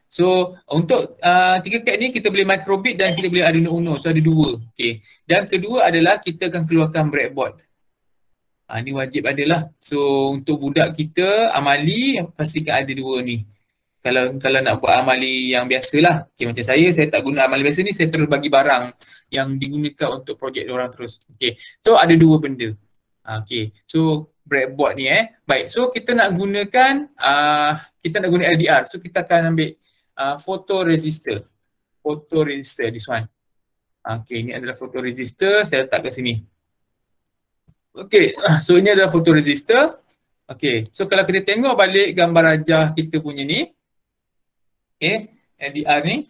So untuk Tinkercad ni kita boleh microbit dan kita boleh Arduino Uno. So ada dua. Okey. Dan kedua adalah kita akan keluarkan breadboard. Ni wajib adalah. So untuk budak kita amali pastikan ada dua ni. Kalau nak buat amali yang biasalah. Okey, macam saya tak guna amali biasa ni, saya terus bagi barang yang digunakan untuk projek orang terus. Okey. So ada dua benda. Okey. So breadboard ni Baik. So kita nak gunakan LDR. So kita akan ambil photoresistor. Photoresistor this one. Okey, ini adalah photoresistor, saya letak kat sini. Okey, so ini adalah photoresistor. Okey, so kalau kita tengok balik gambar rajah kita punya ni. Okey, LDR ni.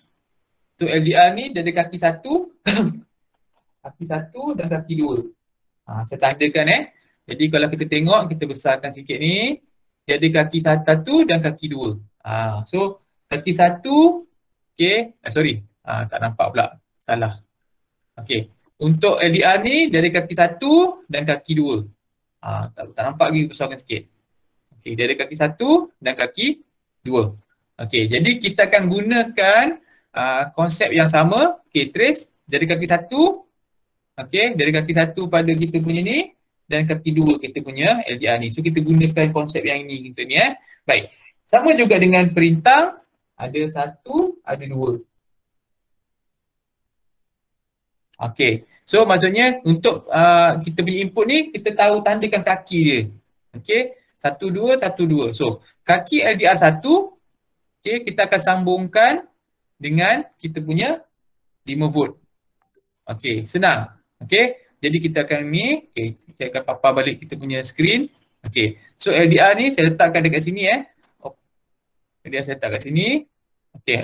So LDR ni dia ada kaki satu, kaki satu dan kaki dua. Saya tandakan Jadi kalau kita tengok, kita besarkan sikit ni. Dia ada kaki satu dan kaki dua. So kaki satu, okey, Tak nampak pula. Salah. Okey. Untuk LDR ni dari kaki 1 dan kaki 2. Tak nampak lagi, besarkan sikit. Okey, dari kaki 1 dan kaki 2. Okey, jadi kita akan gunakan konsep yang sama. Okey, trace dari kaki 1. Okey, dari kaki 1 pada kita punya ni dan kaki 2 kita punya LDR ni. So kita gunakan konsep yang ini kita ni Baik. Sama juga dengan perintah, ada 1, ada 2. Okey. So maksudnya untuk kita punya input ni kita tahu tandakan kaki dia. Okey. 1 2 1 2. So kaki LDR 1 okey kita akan sambungkan dengan kita punya 5 volt. Okey, senang. Okey. Jadi kita akan ni, okey, saya akan papar balik kita punya screen. Okey. So LDR ni saya letakkan dekat sini LDR saya letak kat sini. Okey.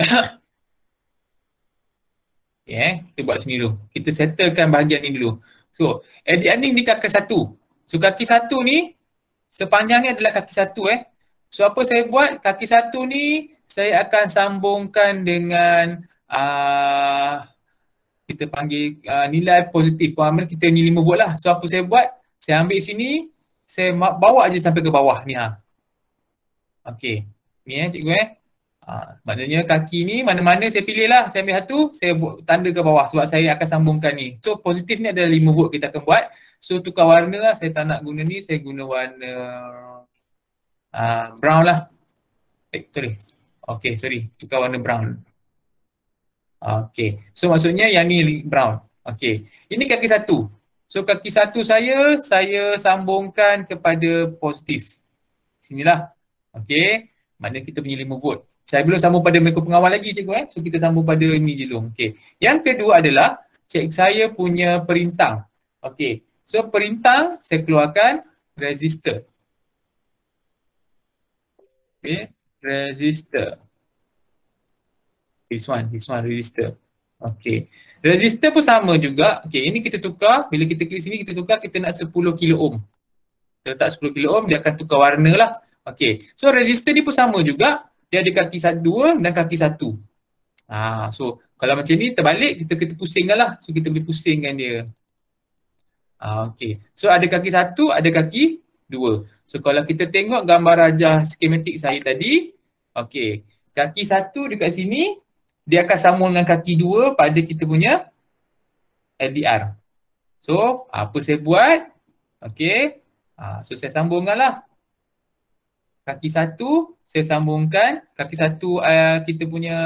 Kita buat sini dulu. Kita settlekan bahagian ni dulu. So, LDR ni kaki 1. So, kaki 1 ni sepanjang ni adalah kaki 1 So, apa saya buat? Kaki 1 ni saya akan sambungkan dengan kita panggil nilai positif. Kita ni 5 volt lah. So, apa saya buat? Saya ambil sini, saya bawa aja sampai ke bawah ni Okey. Ni cikgu maknanya kaki ni mana-mana saya pilih lah. Saya ambil satu, saya buat tanda ke bawah sebab saya akan sambungkan ni. So positif ni adalah 5 volt kita akan buat. So tukar warna lah. Saya tak nak guna ni, saya guna warna brown lah. Sorry. Okay, sorry. Tukar warna brown. Okay. So maksudnya yang ni brown. Okay. Ini kaki 1. So kaki 1 saya sambungkan kepada positif. Sinilah. Okay. Maknanya kita punya 5 volt. Saya belum sambung pada mikro pengawal lagi cikgu So kita sambung pada ni dulu. Okey. Yang kedua adalah saya punya perintah. Okey. So perintah saya keluarkan resistor. Okey, resistor. This one resistor. Okey. Resistor pun sama juga. Okey, ini kita tukar, bila kita klik sini kita tukar kita nak 10 kilo ohm. Kita letak 10 kilo ohm dia akan tukar warna lah. Okey. So resistor ni pun sama juga. Dia ada kaki 2 dan kaki 1. So kalau macam ni terbalik kita pusingkan lah. So kita boleh pusingkan dia. Okey. So ada kaki 1, ada kaki 2. So kalau kita tengok gambar rajah skematik saya tadi. Okey. Kaki 1 dekat sini. Dia akan sambung dengan kaki 2 pada kita punya LDR. So apa saya buat? Okey. So saya sambungkan lah. Kaki 1 saya sambungkan, kaki 1 kita punya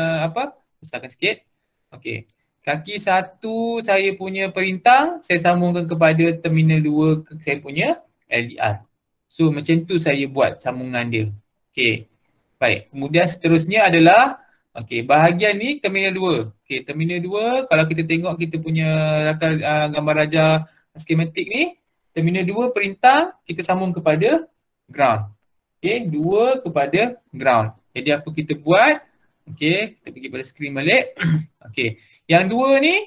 besarkan sikit. Okey. Kaki 1 saya punya perintah, saya sambungkan kepada terminal 2 saya punya LDR. So macam tu saya buat sambungan dia. Okey. Baik, kemudian seterusnya adalah bahagian ni terminal 2. Okey, terminal 2 kalau kita tengok kita punya gambar rajah skematik ni, terminal 2 perintah kita sambung kepada ground. Okey, 2 kepada ground. Jadi apa kita buat? Okey, kita pergi pada skrin balik. Okey, yang 2 ni,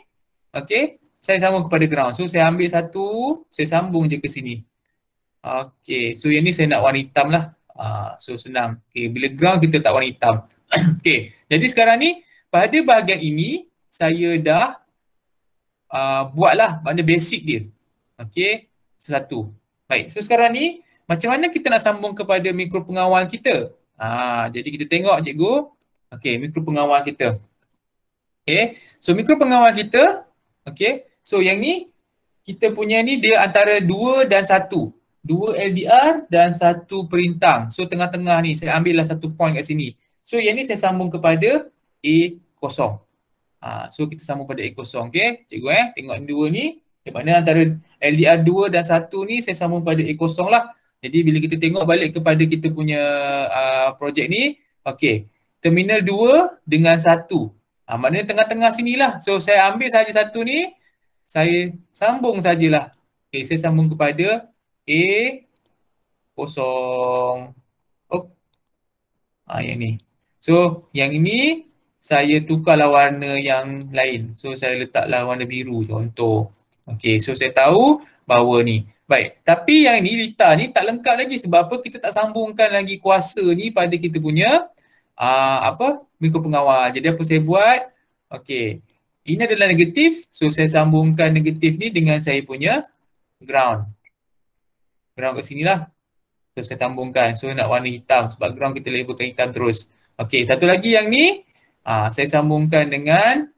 saya sambung kepada ground. So saya ambil satu, saya sambung je ke sini. Okey, so yang ni saya nak warna hitam lah. So senang. Okey, bila ground kita tak warna hitam. Okey, jadi sekarang ni pada bahagian ini saya dah buatlah mana basic dia. Okey, satu. Baik, so sekarang ni macam mana kita nak sambung kepada mikro pengawal kita? Jadi kita tengok cikgu. Okey, mikro pengawal kita. Okey, so mikro pengawal kita. Okey, so yang ni kita punya ni dia antara 2 dan 1. 2 LDR dan 1 perintah. So tengah-tengah ni saya ambil lah satu point kat sini. So yang ni saya sambung kepada A0. So kita sambung pada A0. Okey, cikgu tengok 2 ni. Di mana antara LDR 2 dan 1 ni saya sambung pada A0 lah. Jadi bila kita tengok balik kepada kita punya projek ni, terminal 2 dengan 1. Maknanya tengah-tengah sinilah. So saya ambil saja satu ni, saya sambung sajalah. Saya sambung kepada A0. Yang ni. So yang ini saya tukarlah warna yang lain. So saya letaklah warna biru contoh. So saya tahu bahawa ni. Baik, tapi yang ni Lita ni tak lengkap lagi sebab apa? Kita tak sambungkan lagi kuasa ni pada kita punya mikro pengawal. Jadi apa saya buat? Okey. Ini adalah negatif. So saya sambungkan negatif ni dengan saya punya ground. Ground kat sini lah. So saya sambungkan. So nak warna hitam sebab ground kita labelkan hitam terus. Okey, satu lagi yang ni saya sambungkan dengan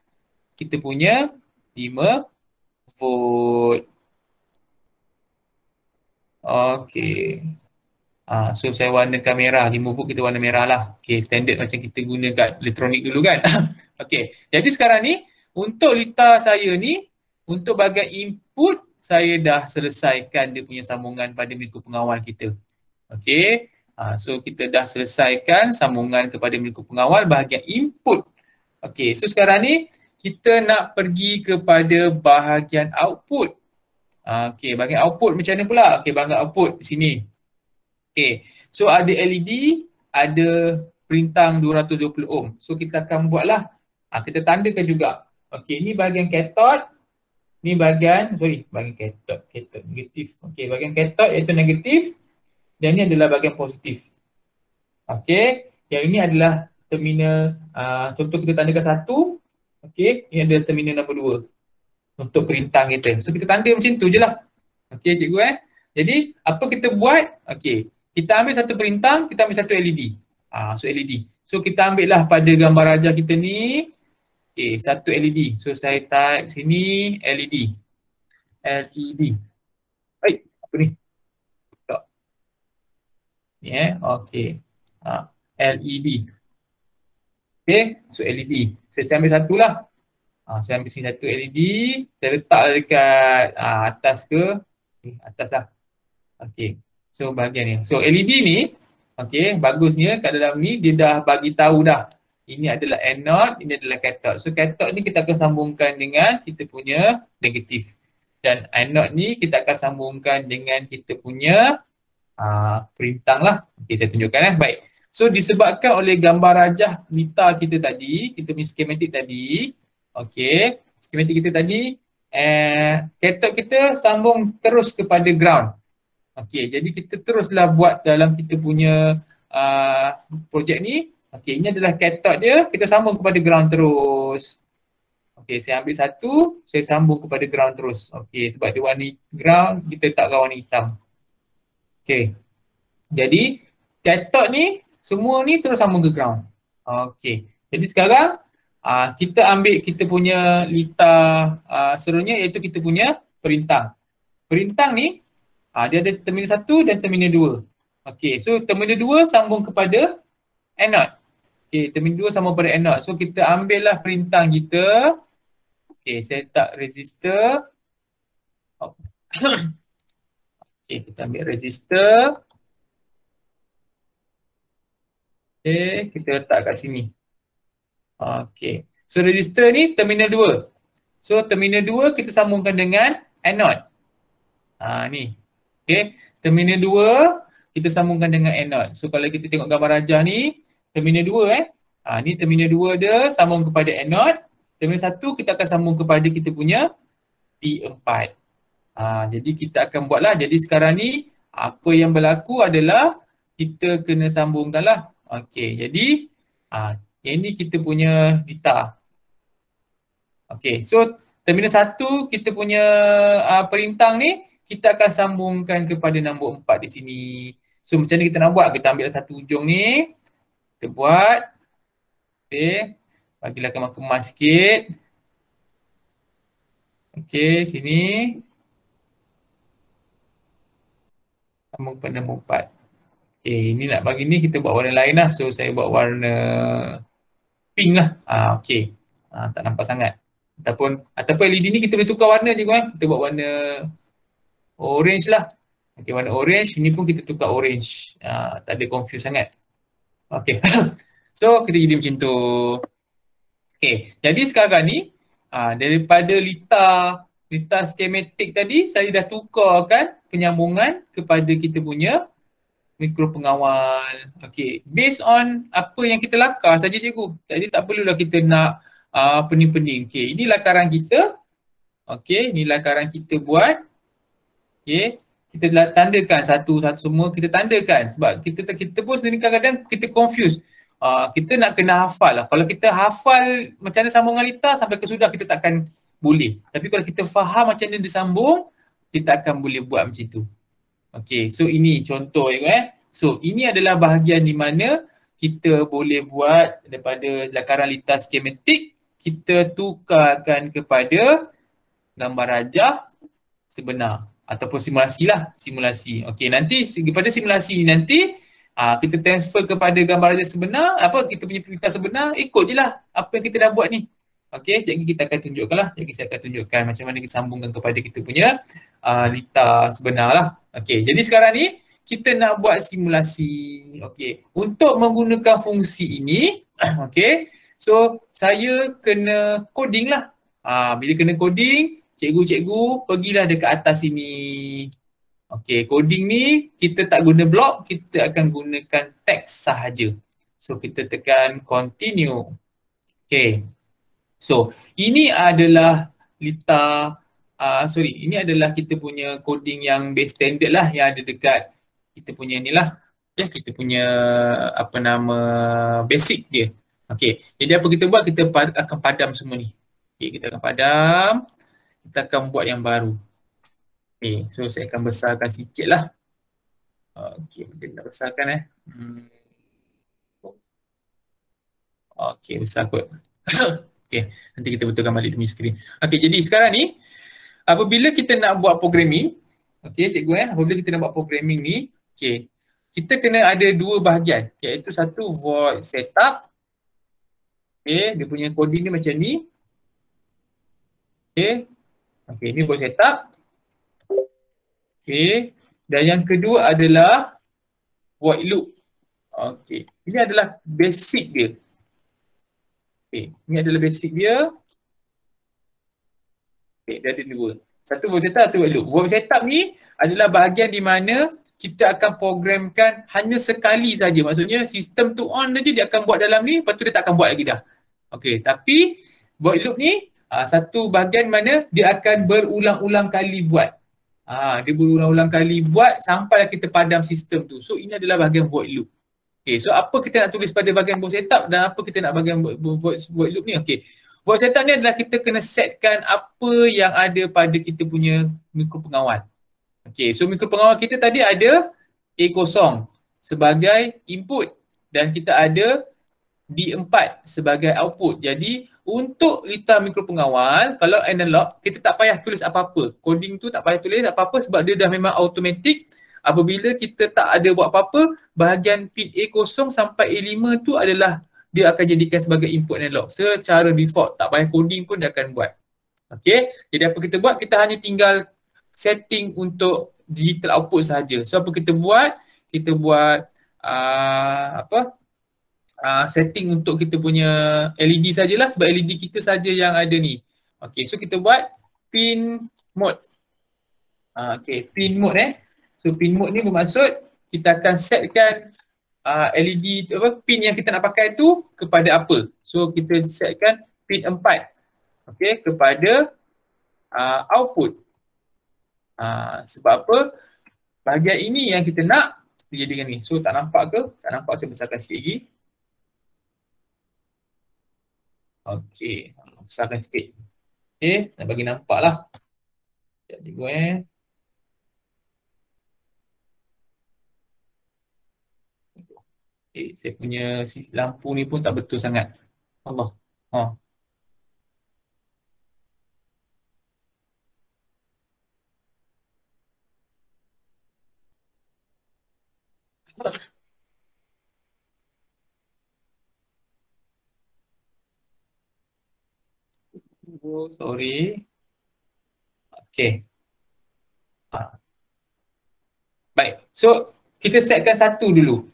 kita punya 5 volt. Okey. So saya warnakan merah, 5 volt kita warna merah lah. Okey, standard macam kita guna kat elektronik dulu kan. Okey, jadi sekarang ni untuk litar saya ni, untuk bahagian input saya dah selesaikan dia punya sambungan pada berikut pengawal kita. Okey, so kita dah selesaikan sambungan kepada berikut pengawal bahagian input. Okey, so sekarang ni kita nak pergi kepada bahagian output. Okey, bahagian output macam mana pula? Okey, bahagian output di sini. Okey, so ada LED, ada perintang 220 ohm. So kita akan buatlah, kita tandakan juga. Okey, ni bahagian cathode, ni bahagian, bahagian cathode negatif. Okey, bahagian cathode iaitu negatif dan ni adalah bahagian positif. Okey, yang ini adalah terminal, contoh kita tandakan 1. Okey, ini adalah terminal nombor 2 untuk perintang kita. So kita tanda macam tu je lah. Okey cikgu Jadi apa kita buat? Okey, kita ambil satu perintang, kita ambil satu LED. So LED. So kita ambil lah pada gambar rajah kita ni. Okey, satu LED. So saya type sini LED. LED. Baik, apa ni? Tak. Ni okey. LED. Okey, so LED. Saya ambil satu lah. Saya ambil sini satu LED. Saya letak dekat atas ke? Atas lah. Okey. So bahagian ni. So LED ni, okey, bagusnya kat dalam ni dia dah bagi tahu dah. Ini adalah anode, ini adalah cathode. So cathode ni kita akan sambungkan dengan kita punya negatif. Dan anode ni kita akan sambungkan dengan kita punya perintang lah. Okey, saya tunjukkan Baik. So disebabkan oleh gambar rajah litar kita tadi, kita punya skematik tadi, okey, skematik kita tadi, cathode kita sambung terus kepada ground. Okey, jadi kita teruslah buat dalam kita punya projek ni. Okey, ini adalah cathode dia, kita sambung kepada ground terus. Okey, saya ambil satu, saya sambung kepada ground terus. Okey, sebab dia warna ground, kita letakkan warna hitam. Okey, jadi cathode ni, semua ni terus sambung ke ground. Okey, jadi sekarang kita ambil kita punya litar serunya iaitu kita punya perintang. Perintang ni, dia ada terminal 1 dan terminal 2. Okey, so terminal 2 sambung kepada anode. Okey, terminal 2 sambung kepada anode. So kita ambil lah perintang kita. Okey, saya letak resistor. Okey, kita ambil resistor. Okey, kita letak kat sini. Okey, so resistor ni terminal 2. So terminal 2 kita sambungkan dengan anode. Ni. Okey, terminal 2 kita sambungkan dengan anode. So kalau kita tengok gambar rajah ni, terminal 2 ni terminal 2 dia sambung kepada anode. Terminal 1 kita akan sambung kepada kita punya P4. Jadi kita akan buatlah. Jadi sekarang ni apa yang berlaku adalah kita kena sambungkan lah. Okey, jadi yang ni kita punya litar. Okey, so terminal 1 kita punya perintang ni kita akan sambungkan kepada nombor 4 di sini. So macam ni kita nak buat, kita ambil satu ujung ni, kita buat. Okey, bagilah kemas-kemas sikit. Okey, sini. Sambung kepada nombor 4. Okey, ni nak bagi ni kita buat warna lain lah. So saya buat warna pink lah. Okey, tak nampak sangat. Ataupun LED ni kita boleh tukar warna je kan. Kita buat warna orange lah. Okey, warna orange. Ini pun kita tukar orange. Tak ada confuse sangat. Okey. So kita jadi macam tu. Okey, jadi sekarang ni daripada litar skematik tadi saya dah tukarkan penyambungan kepada kita punya mikro pengawal. Okey, based on apa yang kita lakar saja cikgu. Jadi tak perlulah kita nak pening-pening. Okey, ini lakaran kita. Okey, ini lakaran kita buat. Okey, kita tandakan satu-satu semua kita tandakan sebab kita pun kadang-kadang kita confuse. kita nak kena hafal lah. Kalau kita hafal macam mana sambung dengan litar sampai ke sudah kita takkan boleh. Tapi kalau kita faham macam mana disambung, kita akan boleh buat macam tu. Okay, so ini contoh So ini adalah bahagian di mana kita boleh buat daripada lakaran litar skematik, kita tukarkan kepada gambar rajah sebenar ataupun simulasi lah, simulasi. Okey, nanti pada simulasi ni nanti kita transfer kepada gambar rajah sebenar, kita punya litar sebenar, ikut je lah apa yang kita dah buat ni. Okey, cikgu kita akan tunjukkan lah. Cikgu saya akan tunjukkan macam mana kita sambungkan kepada kita punya litar sebenar lah. Okey, jadi sekarang ni kita nak buat simulasi. Okey, untuk menggunakan fungsi ini, okey, so saya kena coding lah. Bila kena coding, cikgu pergilah dekat atas sini. Okey, coding ni kita tak guna blok, kita akan gunakan teks sahaja. So kita tekan continue. Okey. So ini adalah litar, ini adalah kita punya coding yang base standard lah yang ada dekat kita punya ni lah. Kita punya apa nama basic dia. Okey, jadi apa kita buat, kita akan padam semua ni. Okey, kita akan padam, kita akan buat yang baru. Okey, so saya akan besarkan sikit lah. Okey, mungkin nak besarkan Okey, besar kot. Okey, nanti kita betulkan balik demi skrin. Okey, jadi sekarang ni apabila kita nak buat programming, okey cikgu apabila kita nak buat programming ni, okey, kita kena ada dua bahagian, iaitu satu void setup. Okey, dia punya coding ni macam ni. Okey, ni void setup. Okey, dan yang kedua adalah void loop. Okey, ini adalah basic dia. Okay, ini adalah basic dia. Okay, dia ada dua. Satu void setup, satu void loop. Void setup ni adalah bahagian di mana kita akan programkan hanya sekali saja. Maksudnya sistem tu on saja dia akan buat dalam ni, lepas tu dia tak akan buat lagi dah. Okay, tapi void loop ni satu bahagian mana dia akan berulang-ulang kali buat. Dia berulang-ulang kali buat sampai kita padam sistem tu. So ini adalah bahagian void loop. Okay, so apa kita nak tulis pada bahagian void setup dan apa kita nak bahagian void loop ni? Okay, void setup ni adalah kita kena setkan apa yang ada pada kita punya mikropengawal. Okay, so mikropengawal kita tadi ada A0 sebagai input dan kita ada D4 sebagai output. Jadi untuk litar mikropengawal, kalau analog, kita tak payah tulis apa-apa. Coding tu tak payah tulis apa-apa sebab dia dah memang automatic. Apabila kita tak ada buat apa-apa, bahagian pin A0 sampai A5 tu adalah dia akan jadikan sebagai input analog. Secara default, tak payah coding pun dia akan buat. Okay, jadi apa kita buat? Kita hanya tinggal setting untuk digital output sahaja. So apa kita buat? Kita buat setting untuk kita punya LED sajalah sebab LED kita saja yang ada ni. Okay, so kita buat pin mode. Okay, pin mode So pin mode ni bermaksud kita akan setkan LED pin yang kita nak pakai tu kepada apa. So kita setkan pin 4 okay, kepada output. Sebab apa? Bahagian ini yang kita nak dijadikan ni. So tak nampak ke? Tak nampak, saya besarkan sikit lagi. Okey, besarkan sikit. Okey, nak bagi nampak lah. Sekejap cikgu saya punya lampu ni pun tak betul sangat. Allah. Oh, sorry. Okey. Baik. So kita setkan satu dulu.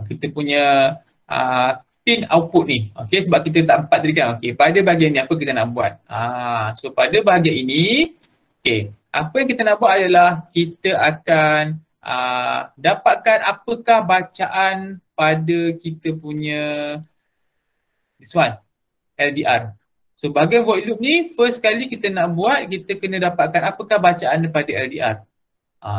Kita punya pin output ni. Okey, sebab kita tak empat tadi kan. Okey, pada bahagian ni apa kita nak buat? So pada bahagian ini, okey, apa yang kita nak buat adalah kita akan dapatkan apakah bacaan pada kita punya this one, LDR. So bahagian void loop ni first kali kita nak buat, kita kena dapatkan apakah bacaan daripada LDR.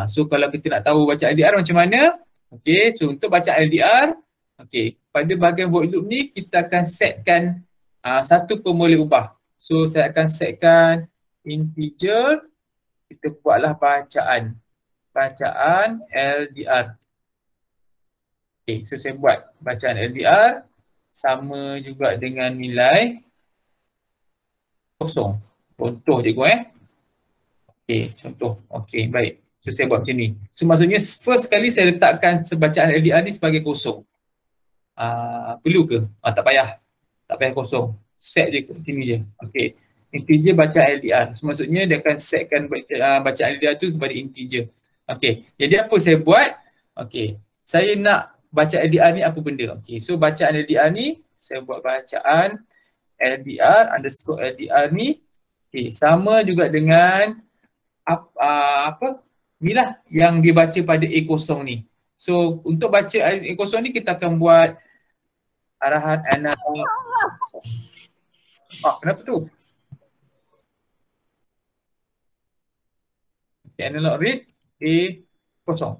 So kalau kita nak tahu bacaan LDR macam mana? Okey, so untuk baca LDR, okey, pada bahagian void loop ni kita akan setkan satu pun boleh ubah. So saya akan setkan integer, kita buatlah bacaan LDR. Okay, so saya buat bacaan LDR sama juga dengan nilai kosong. Contoh cikgu Okay, contoh. Okay, baik. So saya buat macam ni. So maksudnya first kali saya letakkan bacaan LDR ni sebagai kosong. Perlu ke? Tak payah. Tak payah kosong. Set je macam ni je. Okay. Integer bacaan LDR. So maksudnya dia akan setkan bacaan LDR tu kepada integer. Okay. Jadi apa saya buat? Okay. Saya nak bacaan LDR ni apa benda? Okay. So bacaan LDR ni saya buat bacaan LDR underscore LDR ni. Okay. Sama juga dengan inilah yang dibaca pada A0 ni. So untuk baca A0 ni kita akan buat arahan analog. Kenapa tu? Okay, analog read A0.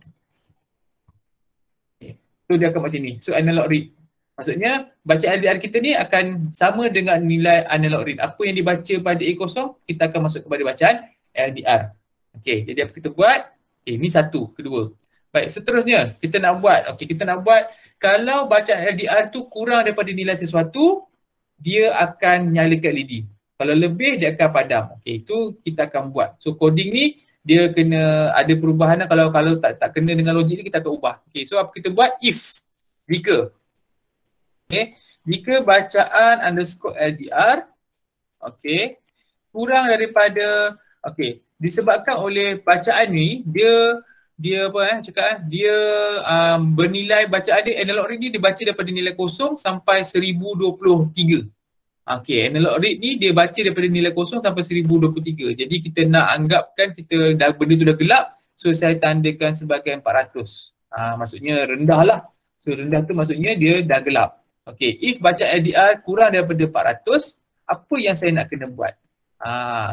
Okay. So dia akan macam ni. So analog read. Maksudnya bacaan LDR kita ni akan sama dengan nilai analog read. Apa yang dibaca pada A0 kita akan masuk kepada bacaan LDR. Okey, jadi apa kita buat? Okey, ni satu, kedua. Baik, seterusnya kita nak buat. Okey, kita nak buat kalau bacaan LDR tu kurang daripada nilai sesuatu, dia akan nyalakan LED. Kalau lebih dia akan padam. Okey, itu kita akan buat. So coding ni dia kena ada perubahan kalau tak kena dengan logik ni kita akan ubah. Okey, so apa kita buat? If jika. Okey, jika bacaan underscore LDR okey, kurang daripada disebabkan oleh bacaan ni dia bernilai bacaan dia analog read ni dibaca daripada nilai 0 sampai 1023. Okey, analog read ni dia baca daripada nilai 0 sampai 1023. Jadi kita nak anggapkan benda tu dah gelap, so saya tandakan sebagai 400. Maksudnya rendah lah. So rendah tu maksudnya dia dah gelap. Okey, if bacaan LDR kurang daripada 400, apa yang saya nak kena buat?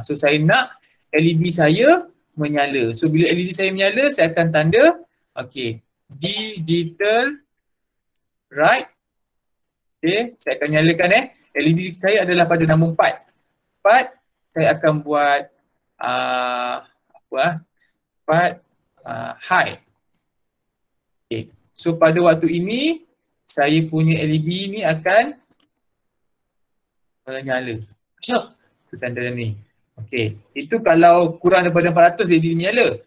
So saya nak LED saya menyala. So bila LED saya menyala, saya akan tanda digital right. Okay, saya akan nyalakan LED saya adalah pada nombor 4. 4 saya akan buat 4 high. Okay. So pada waktu ini saya punya LED ni akan menyala. So tanda ni. Okey, itu kalau kurang daripada 400 LED menyala.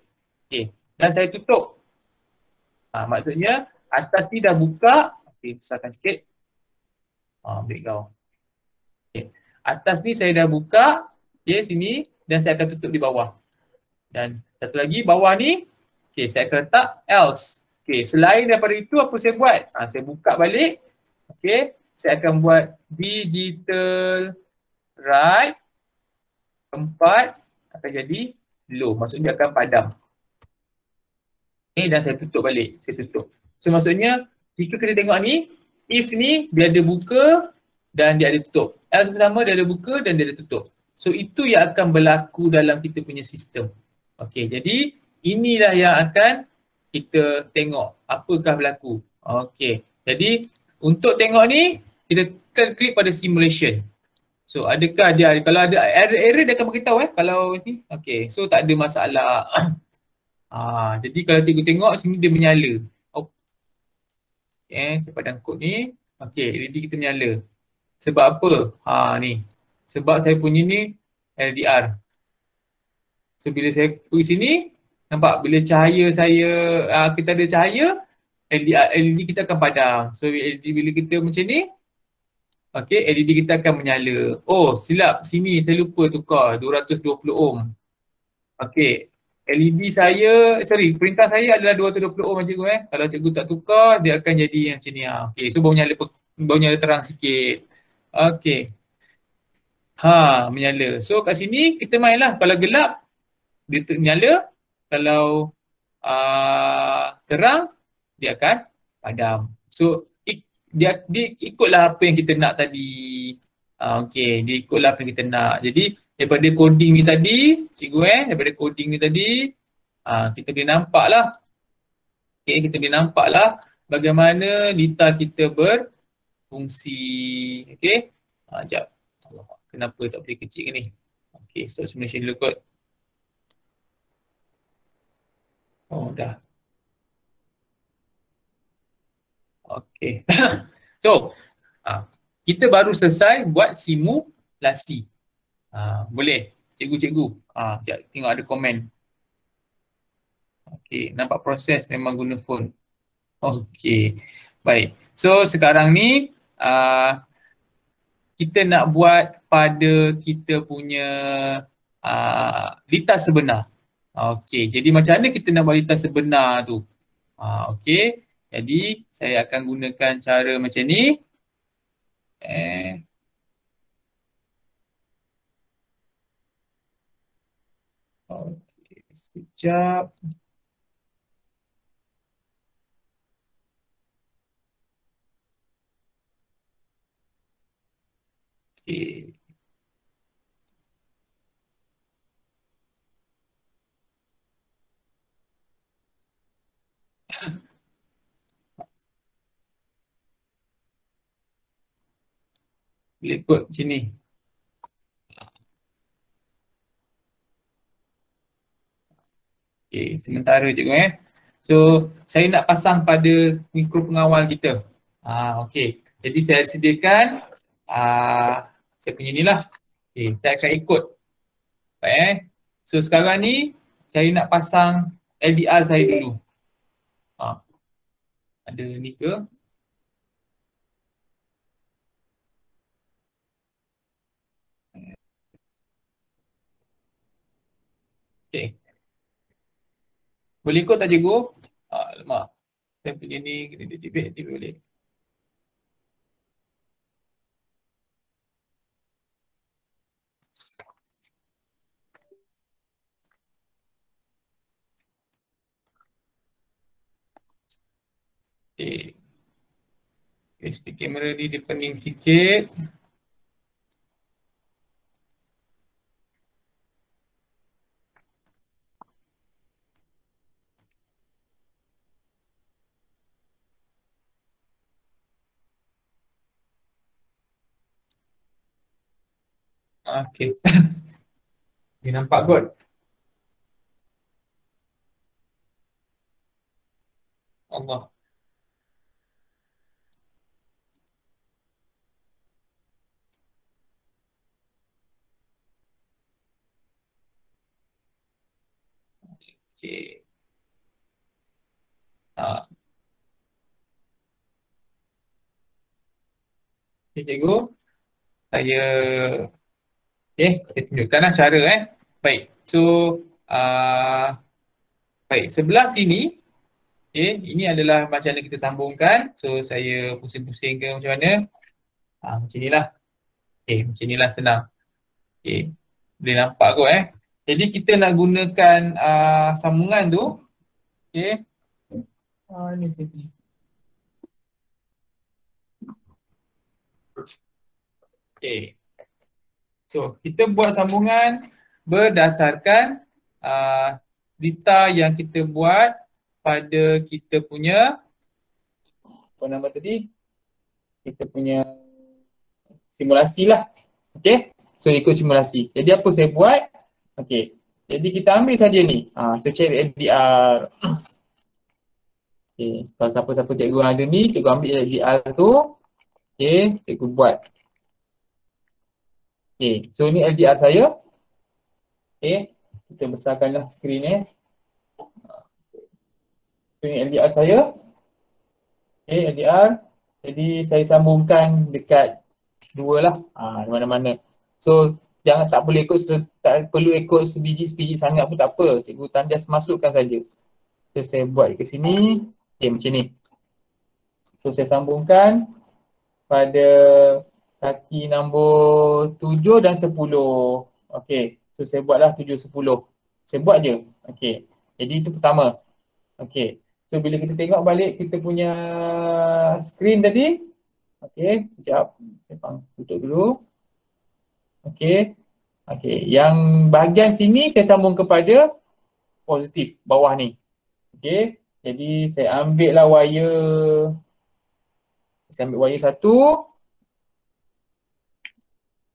Okey, dan saya tutup. Maksudnya atas ni dah buka. Okey, besarkan sikit. Background. Okey, atas ni saya dah buka. Okey, sini dan saya akan tutup di bawah. Dan satu lagi bawah ni, okey, saya akan letak else. Okey, selain daripada itu apa saya buat? Saya buka balik. Okey, saya akan buat digital right. 4 akan jadi low, maksudnya akan padam. Dan saya tutup balik, saya tutup. So maksudnya jika kita tengok ni, if ni dia ada buka dan dia ada tutup. Else pertama dia ada buka dan dia ada tutup. So itu yang akan berlaku dalam kita punya sistem. Okey, jadi inilah yang akan kita tengok apakah berlaku. Okey, jadi untuk tengok ni kita klik pada simulation. So adakah dia, kalau ada error dia akan beritahu kalau ni. Okey, so tak ada masalah. Jadi kalau cikgu tengok sini dia menyala. Okey, saya padam kod ni. Okey, LED kita menyala. Sebab apa? Ni. Sebab saya punya ni LDR. So bila saya pergi sini, nampak bila cahaya saya, kita ada cahaya, LED kita akan padam. So LED bila kita macam ni, okey, LED kita akan menyala. Oh, silap. Sini saya lupa tukar 220 ohm. Okey, LED saya, perintah saya adalah 220 ohm cikgu Kalau cikgu tak tukar, dia akan jadi macam ni. Okey, so baru nyala terang sikit. Okey. Menyala. So kat sini kita mainlah. Kalau gelap, dia menyala. Kalau terang, dia akan padam. So dia ikutlah apa yang kita nak tadi. Okey, dia ikutlah apa yang kita nak. Jadi daripada coding ni tadi, cikgu daripada coding ni tadi, kita boleh nampak lah. Okey, kita boleh nampak lah bagaimana data kita fungsi, okey. Sekejap. Allah, kenapa tak boleh kecil ni? Okey, stop simulation dulu kot. Oh, dah. Okey. So, kita baru selesai buat simulasi. Boleh? Cikgu-cikgu. Sekejap, tengok ada komen. Okey, nampak proses memang guna phone. Okey. Baik. So, sekarang ni kita nak buat pada kita punya litas sebenar. Okey, jadi macam mana kita nak buat litas sebenar tu? Okey, jadi saya akan gunakan cara macam ni. Okey, sekejap. Okey. Boleh ikut sini. Okey, sementara cikgu So, saya nak pasang pada mikro pengawal kita. Okey, jadi saya sediakan saya punya ni lah. Okey, saya akan ikut. Baik So, sekarang ni saya nak pasang LDR saya dulu. Ada ni ke? Okey. Boleh ikut tak cikgu? Alamak. Saya punya ni kena deactivate boleh. Okay. Speed kamera ni dia pening sikit. Okay. Dia nampak kot. Allah. Okay. Okay, cikgu. Saya tunjukkanlah cara Baik. So, baik. Sebelah sini, ini adalah macam mana kita sambungkan. So, saya pusing-pusing ke macam mana. Macam inilah. Macam inilah senang. Boleh nampak kot Jadi kita nak gunakan sambungan tu. Ni saya pilih. So, kita buat sambungan berdasarkan data yang kita buat pada kita punya apa nama tadi? Kita punya simulasi lah. So ikut simulasi. Jadi apa saya buat? Jadi kita ambil saja ni. Saya cari LDR. Kalau siapa-siapa cikgu ada ni, cikgu ambil LDR tu. Cikgu buat. So ni LDR saya. Kita besarkanlah skrin So ni LDR saya. LDR. Jadi saya sambungkan dekat dua lah. Di mana-mana. So jangan tak boleh ikut, tak perlu ikut sebiji-sebiji sangat pun tak apa. Cikgu just masukkan saja. So saya buat ke sini. Macam ni. So saya sambungkan pada kaki nombor 7 dan 10. So saya buatlah 7, 10. Saya buat je. Jadi itu pertama. So bila kita tengok balik kita punya skrin tadi. Sekejap. Saya tutup dulu. Yang bahagian sini saya sambung kepada positif bawah ni. Jadi saya ambil lah wire Saya ambil wire satu.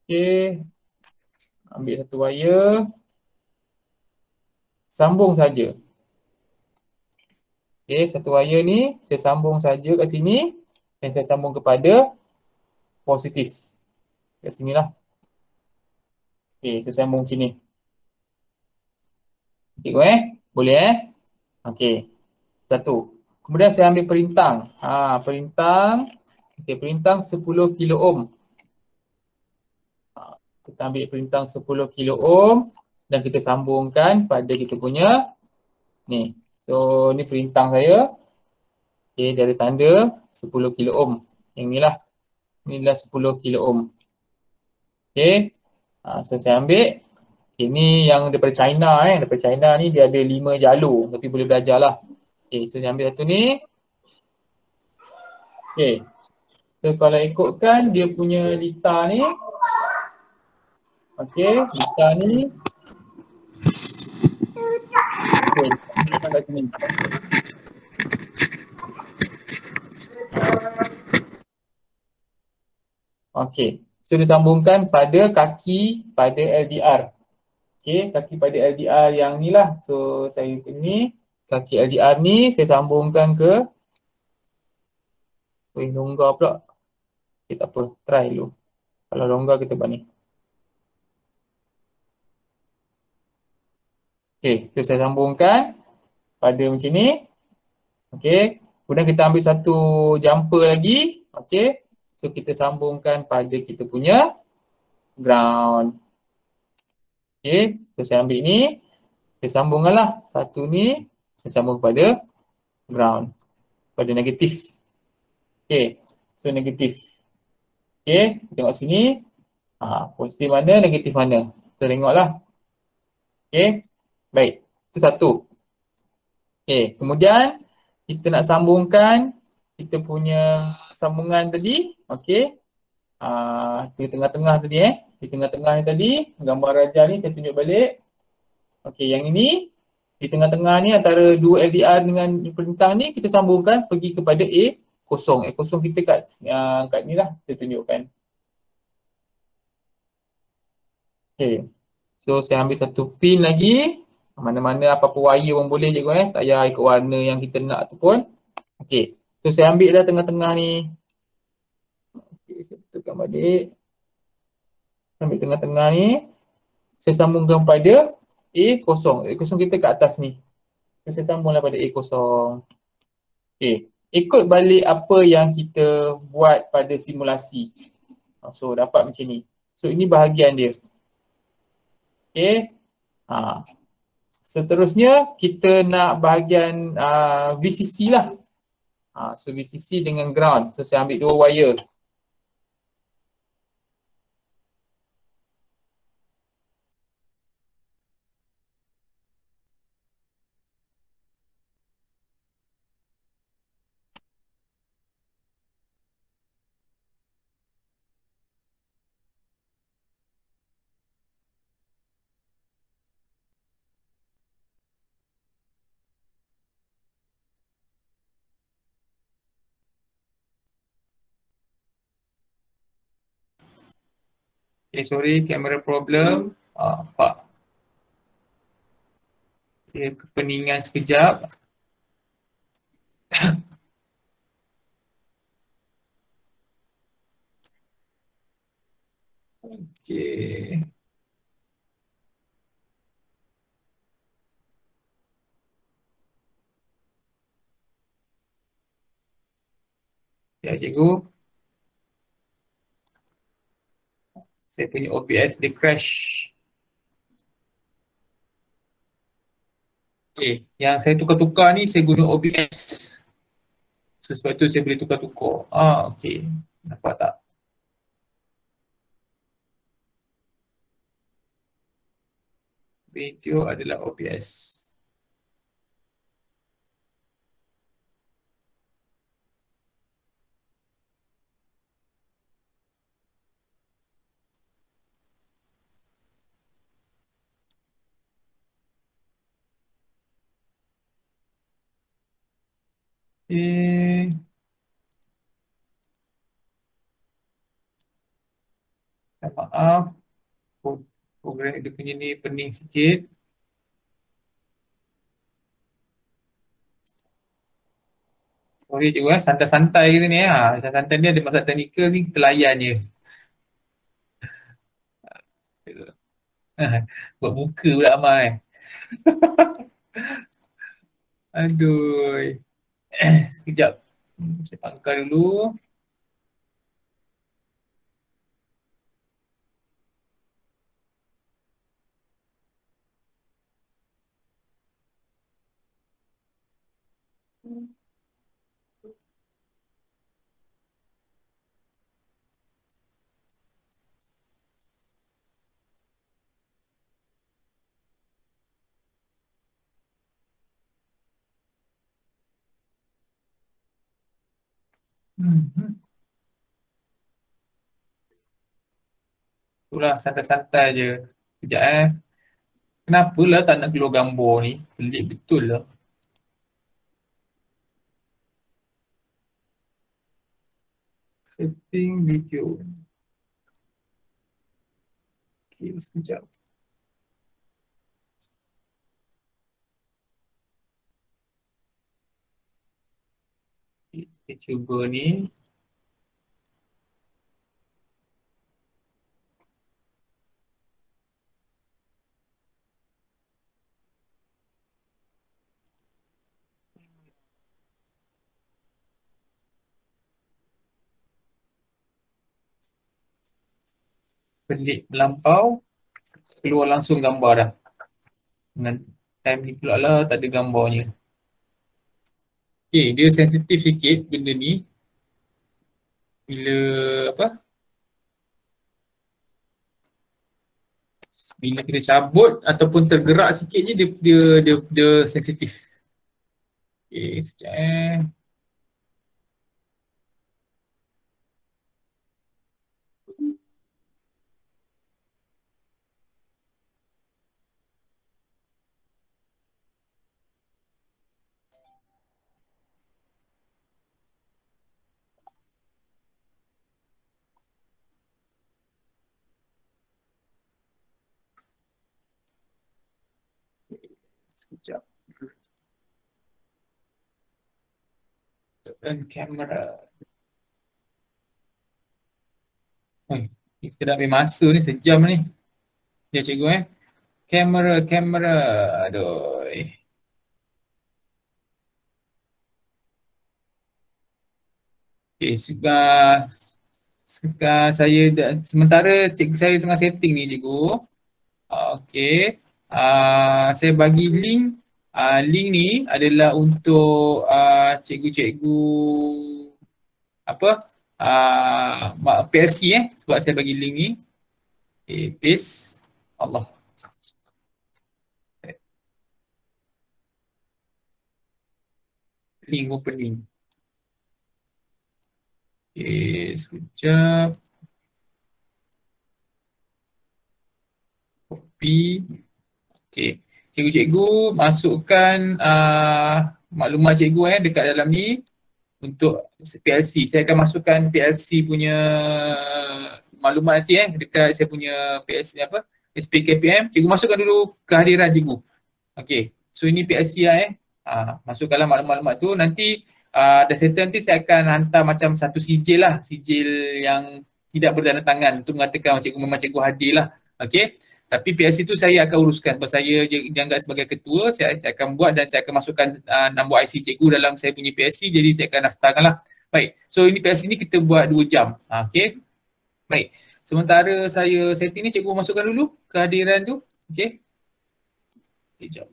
Okey. Ambil satu wire. Sambung saja. Okey, satu wire ni saya sambung saja kat sini dan saya sambung kepada positif. Kat sinilah. Okey, saya sambung sini. Cikgu Boleh Okey. Satu. Kemudian saya ambil perintang. Perintang. Okey, perintang 10 kilo ohm. Kita ambil perintang 10 kilo ohm dan kita sambungkan pada kita punya ni. So, ni perintang saya. Okey, dia ada tanda 10 kilo ohm. Yang ni lah. Inilah 10 kilo ohm. Okey. So, saya ambil. Ini yang daripada China Daripada China ni dia ada 5 jalur tapi boleh belajar lah. Okay, so saya ambil satu ni. Okay. So kalau ikutkan dia punya litar ni. Okay, litar ni. Okay, kita kat sini. Okay, so disambungkan pada kaki pada LDR. Okay, kaki pada LDR yang ni lah. So saya ni, kaki LDR ni saya sambungkan ke. Longgar pula. Okay, tak apa, try dulu. Kalau longgar kita buat ni. Okay, so saya sambungkan pada macam ni. Okay, kemudian kita ambil satu jumper lagi. Okay, so kita sambungkan pada kita punya ground. Okay, so saya ambil ni. Saya sambungkan lah. Satu ni, saya sambung kepada ground. Pada negatif. Okay, so negatif. Okay, tengok sini. Positif mana, negatif mana. Kita tengoklah. Okay, baik. Itu satu. Okay, kemudian kita nak sambungkan kita punya sambungan tadi. Okay. Di tengah-tengah tadi Di tengah-tengah ni tadi, gambar raja ni saya tunjuk balik. Okey, yang ini di tengah-tengah ni antara dua LDR dengan perintang ni kita sambungkan pergi kepada A0. A0 kita kat ni lah saya tunjukkan. Okey. So saya ambil satu pin lagi. Mana-mana apa-apa wire pun boleh cikgu tak payah ikut warna yang kita nak tu pun. Okey. So saya ambil dah tengah-tengah ni. Okey, saya betulkan balik. Ambil tengah-tengah ni. Saya sambungkan pada A0. A0 kita kat atas ni. So, saya sambunglah pada A0. Okay. Ikut balik apa yang kita buat pada simulasi. So, dapat macam ni. So, ini bahagian dia. Okay. Seterusnya, kita nak bahagian VCC lah. So, VCC dengan ground. So, saya ambil dua wire. Okay, sorry, camera problem. Pak. Okay, kepeningan sekejap. Okay. Ya, cikgu. Saya punya OBS dia crash. Okay, yang saya tukar-tukar ni saya guna OBS. So, sebab tu saya boleh tukar-tukar. Okay. Nampak tak? Video adalah OBS. Okay. Maaf. Program dia punya ni pening sikit. Sorry cikgu santai-santai kita ni santai-santai ni ada masalah teknikal ni kita layan je. Buat muka pula Amal Aduh. Sekejap. Saya pangkal dulu. Hmm. Itulah santai-santai je. Sekejap Kenapa lah tak nak keluar gambar ni? Pelik betul lah. Setting video. Okay, sekejap. Kita cuba ni. Pelik melampau. Keluar langsung gambar dah. Dengan time ni pula lah tak ada gambarnya. Okay, dia sensitif sikit benda ni. Bila apa? Bila kita cabut ataupun tergerak sikit je dia sensitif. Okay, sekejap Sekejap. Dan kamera. Kita dah ambil masa ni sejam ni. Ya cikgu kamera. Aduh. Okay, saya sementara cikgu saya tengah setting ni cikgu. Okey. Saya bagi link. Link ni adalah untuk cikgu-cikgu apa? PLC sebab saya bagi link ni. Okay, paste. Allah. Link opening. Okay, sekejap. Copy. Okay. Cikgu-cikgu masukkan maklumat cikgu dekat dalam ni untuk PLC. Saya akan masukkan PLC punya maklumat nanti dekat saya punya PLC apa? SPKPM. Cikgu masukkan dulu kehadiran cikgu. Okay. So ini PLC masukkanlah maklumat-maklumat tu. Nanti dah settle nanti saya akan hantar macam satu sijil lah. Sijil yang tidak bertanda tangan untuk mengatakan cikgu memang cikgu hadir lah. Okay. Tapi PLC tu saya akan uruskan sebab saya dianggap sebagai ketua, saya akan buat dan saya akan masukkan nombor IC cikgu dalam saya punya PLC, jadi saya akan daftarkan lah. Baik, so ini PLC ni kita buat 2 jam. Okay. Baik, sementara saya setting ni cikgu masukkan dulu kehadiran tu. Okay. Sekejap.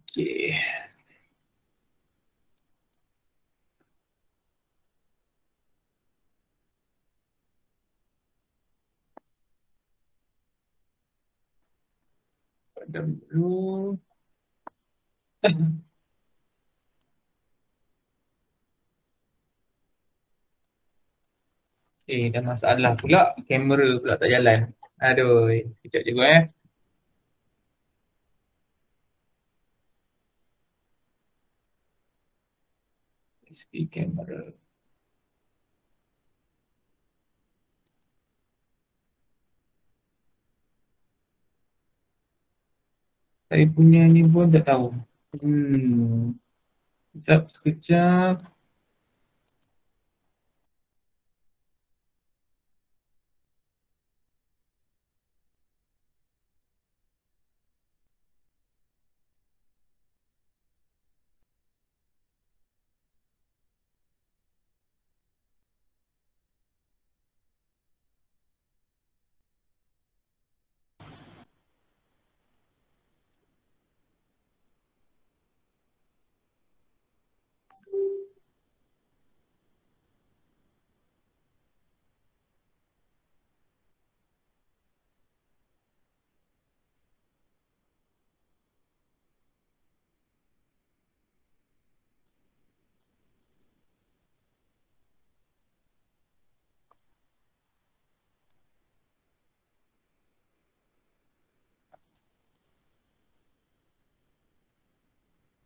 Okey. Padam dulu. Dah masalah pula. Kamera pula tak jalan. Aduh. Kejap je gua SP kamera. Saya punya ni pun tak tahu. Sekejap, sekejap.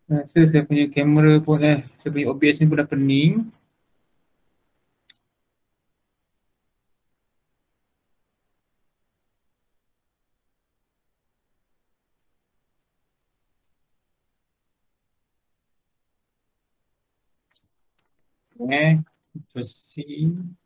Rasa saya punya kamera pun saya punya OBS ni pun dah pening. Proceed.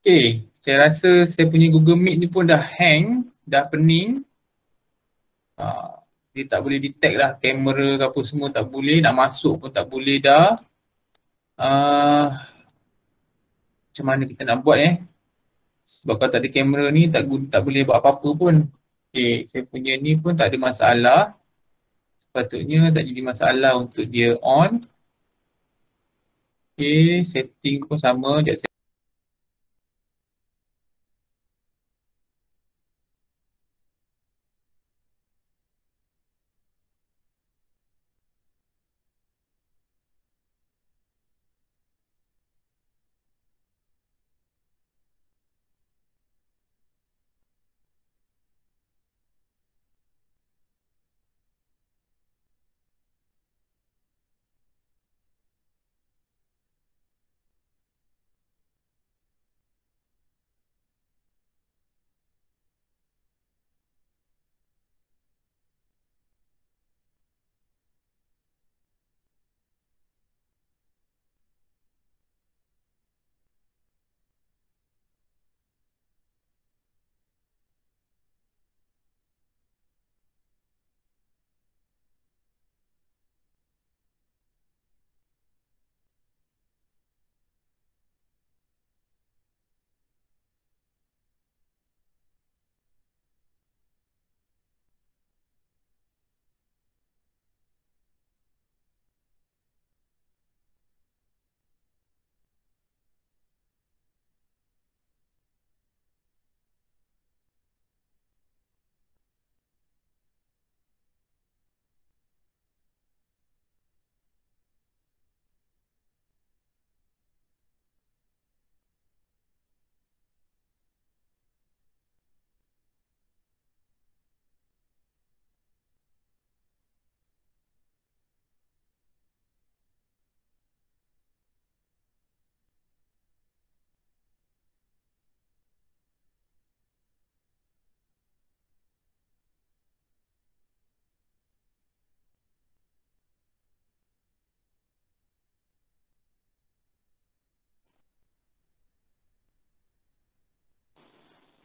Okay, saya rasa saya punya Google Meet ni pun dah hang, dah pening. Dia tak boleh detect lah kamera ke apa semua tak boleh, nak masuk pun tak boleh dah. Macam mana kita nak buat sebab kalau tak ada kamera ni tak boleh buat apa-apa pun. Okay, saya punya ni pun tak ada masalah. Sepatutnya tak jadi masalah untuk dia on. Okay, setting pun sama. Sekejap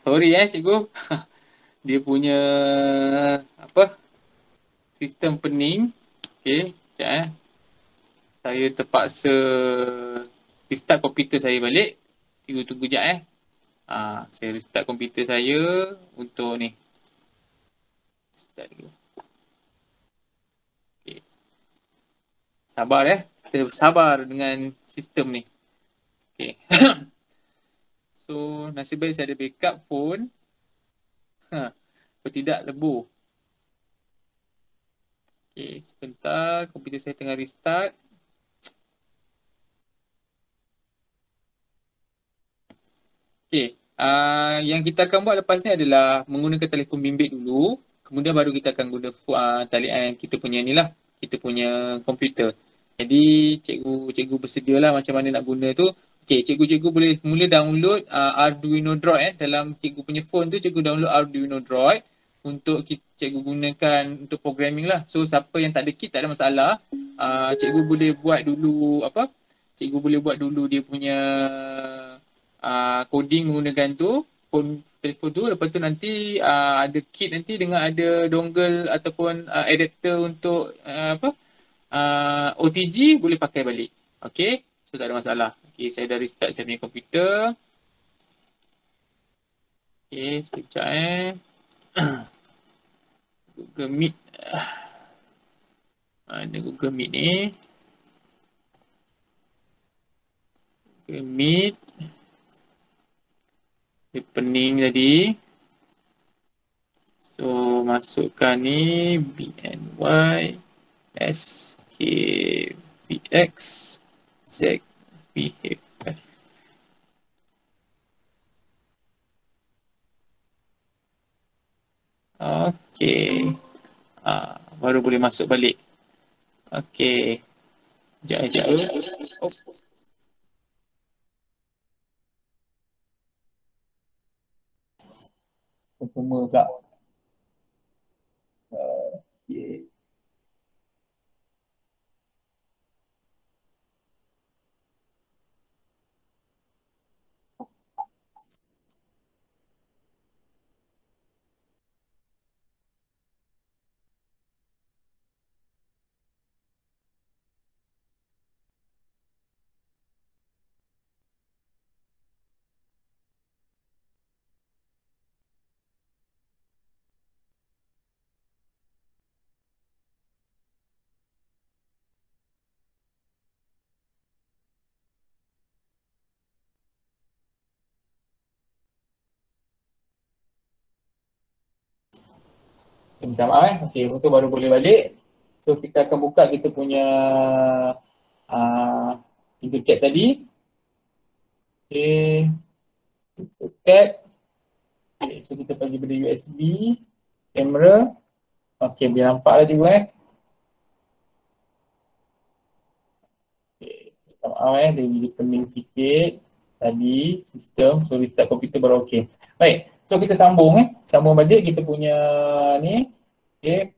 Sorry cikgu. Dia punya apa? Sistem pening. Okey, sekejap Saya terpaksa restart komputer saya balik. Cikgu tunggu sekejap saya restart komputer saya untuk ni. Start dulu. Okay. Sabar kita sabar dengan sistem ni. Okay. So nasib baik saya ada backup phone. Kalau tidak lebur. Okay, sebentar komputer saya tengah restart. Okay, yang kita akan buat lepas ni adalah menggunakan telefon bimbit dulu. Kemudian baru kita akan guna talian kita punya ni lah. Kita punya komputer. Jadi cikgu bersedialah macam mana nak guna tu. Okay, cikgu boleh mula download Arduino Droid dalam cikgu punya phone tu. Cikgu download Arduino Droid untuk cikgu gunakan untuk programming lah. So siapa yang tak ada kit tak ada masalah. Cikgu boleh buat dulu Cikgu boleh buat dulu dia punya coding menggunakan tu telefon tu. Lepas tu nanti ada kit nanti dengan ada dongle ataupun adapter untuk OTG boleh pakai balik. Okay, so tak ada masalah. Okay, saya dah restart saya punya komputer. Okay, sekejap Google Meet. Mana Google Meet ni? Google Meet. Dia pening tadi. So masukkan ni BNY SKVX ZBHF. Okey. Baru boleh masuk balik. Okey. Sekejap. Oh. Semua pula. Okay. Minta maaf Okey, untuk baru boleh balik. So kita akan buka kita punya Tinkercad tadi. Okey. Tinkercad. Okay, so kita pergi pada USB, kamera. Okey, biar nampaklah juga Okey, minta maaf dia jadi pening sikit tadi sistem. So restart komputer baru okey. Baik. So kita sambung sambung balik kita punya ni. Okey.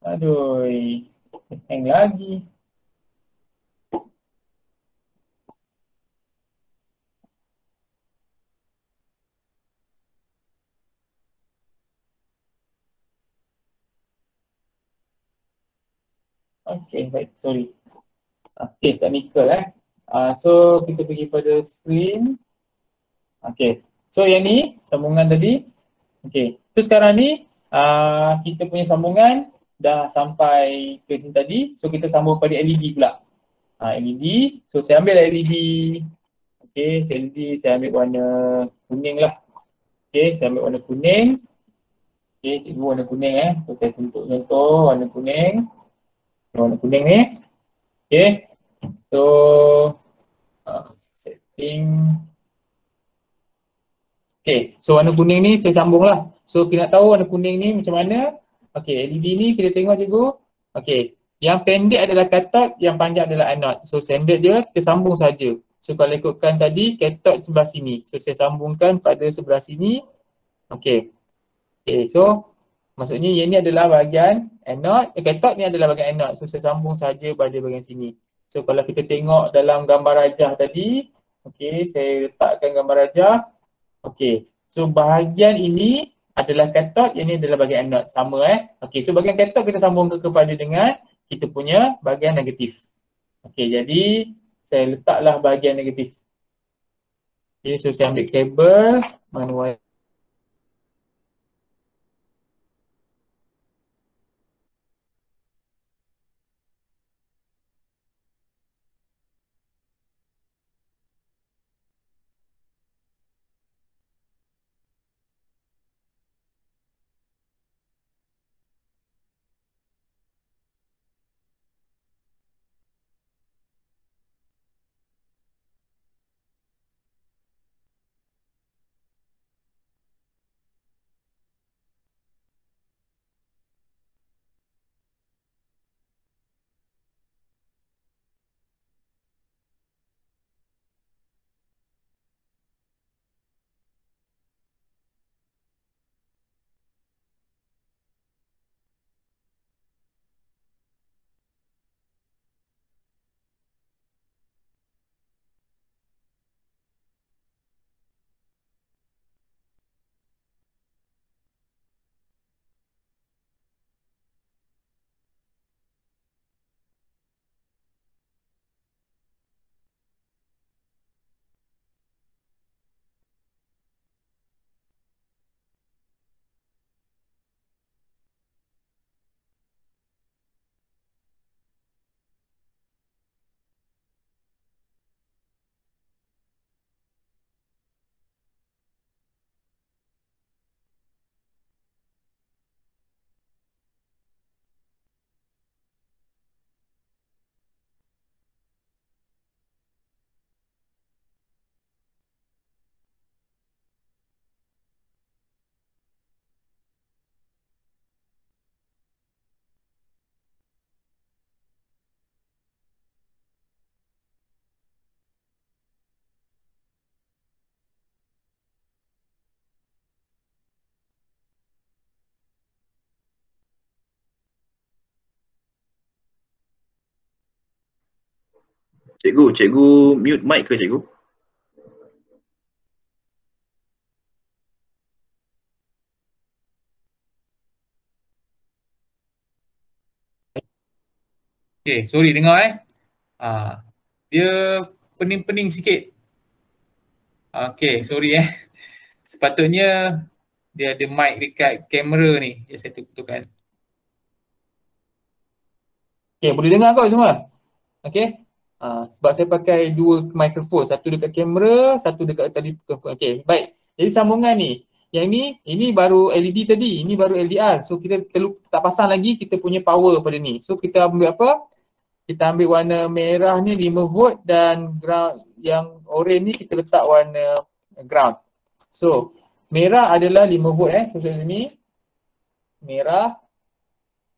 Aduh, hang lagi. Okey, baik, sorry. Okey, technical so kita pergi pada screen. Okey. So yang ni sambungan tadi. Okey. So sekarang ni kita punya sambungan dah sampai ke sini tadi. So kita sambung pada LED pula. LED. So saya ambil LED. Okey, LED saya ambil warna kuning lah. Okey, saya ambil warna kuning. Okey, cikgu warna kuning So saya tunjuk contoh warna kuning. Warna kuning ni. Okey. So setting. Okay, so warna kuning ni saya sambung lah. So kita nak tahu warna kuning ni macam mana. Okay, LED ni kita tengok cikgu. Okay, yang pendek adalah kathode, yang panjang adalah anode. So standard je, kita sambung saja. So kalau ikutkan tadi, kathode sebelah sini. So saya sambungkan pada sebelah sini. Okey. Okey, so maksudnya yang ni adalah bahagian anode, cathode ni adalah bahagian anode. So saya sambung saja pada bahagian sini. So kalau kita tengok dalam gambar rajah tadi, okey, saya letakkan gambar rajah. Okey. So bahagian ini adalah cathode, yang ni adalah bahagian anode. Sama Okey, so bahagian cathode kita sambung kepada dengan kita punya bahagian negatif. Okey, jadi saya letaklah bahagian negatif. Okey, so saya ambil kabel manual. Cikgu mute mic ke cikgu? Okay, sorry dengar dia pening-pening sikit. Okay, sorry Sepatutnya dia ada mic dekat kamera ni. Dia saya tukar. Okey, boleh dengar kau semua? Okey. Sebab saya pakai dua mikrofon, satu dekat kamera, satu dekat tadi. Okey, baik. Jadi sambungan ni, yang ni, ini baru LED tadi, ini baru LDR. So kita tak pasang lagi kita punya power pada ni. So kita ambil apa? Kita ambil warna merah ni 5 volt dan ground yang orange ni kita letak warna ground. So merah adalah 5 volt So sini merah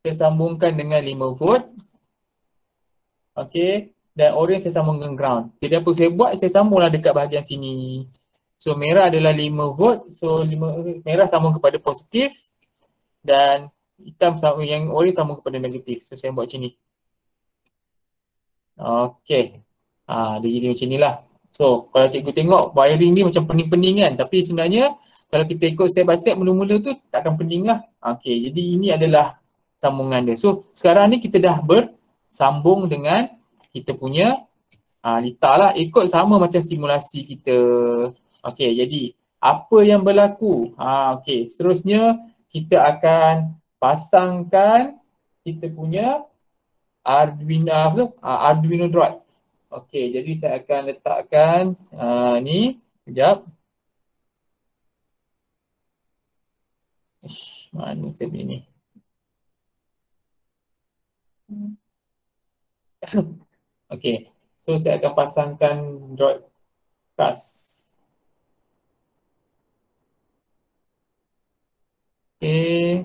kita sambungkan dengan 5 volt. Okey, dan orange saya sambung dengan ground. Jadi apa saya buat? Saya sambunglah dekat bahagian sini. So merah adalah 5 volt. So merah sambung kepada positif dan hitam yang orange sambung kepada negatif. So saya buat macam ni. Okey. Dia jadi macam ni lah. So kalau cikgu tengok wiring ni macam pening-pening kan. Tapi sebenarnya kalau kita ikut step by step mula-mula tu takkan pening lah. Okey, jadi ini adalah sambungan dia. So sekarang ni kita dah bersambung dengan kita punya litar lah. Ikut sama macam simulasi kita. Okey, jadi apa yang berlaku? Okey, seterusnya kita akan pasangkan kita punya Arduino Drive. Okey, jadi saya akan letakkan ni. Sekejap. Mana saya beli ni? Okey, so saya akan pasangkan Droid Plus. Okey.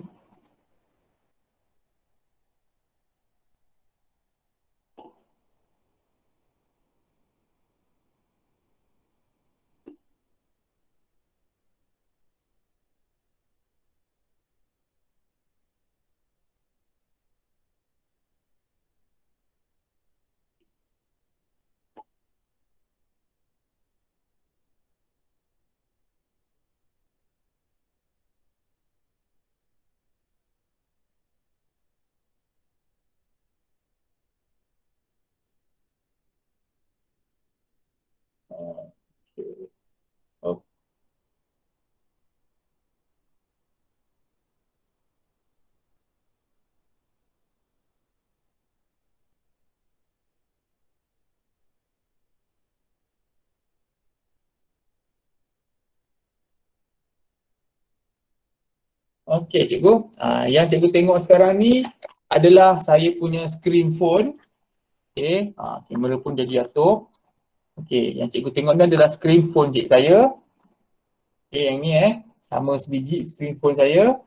Okey cikgu, yang cikgu tengok sekarang ni adalah saya punya screen phone. Okey, kamera pun jadi atur. Okey, yang cikgu tengok ni adalah screen phone cik saya. Okey, yang ni sama sebiji screen phone saya.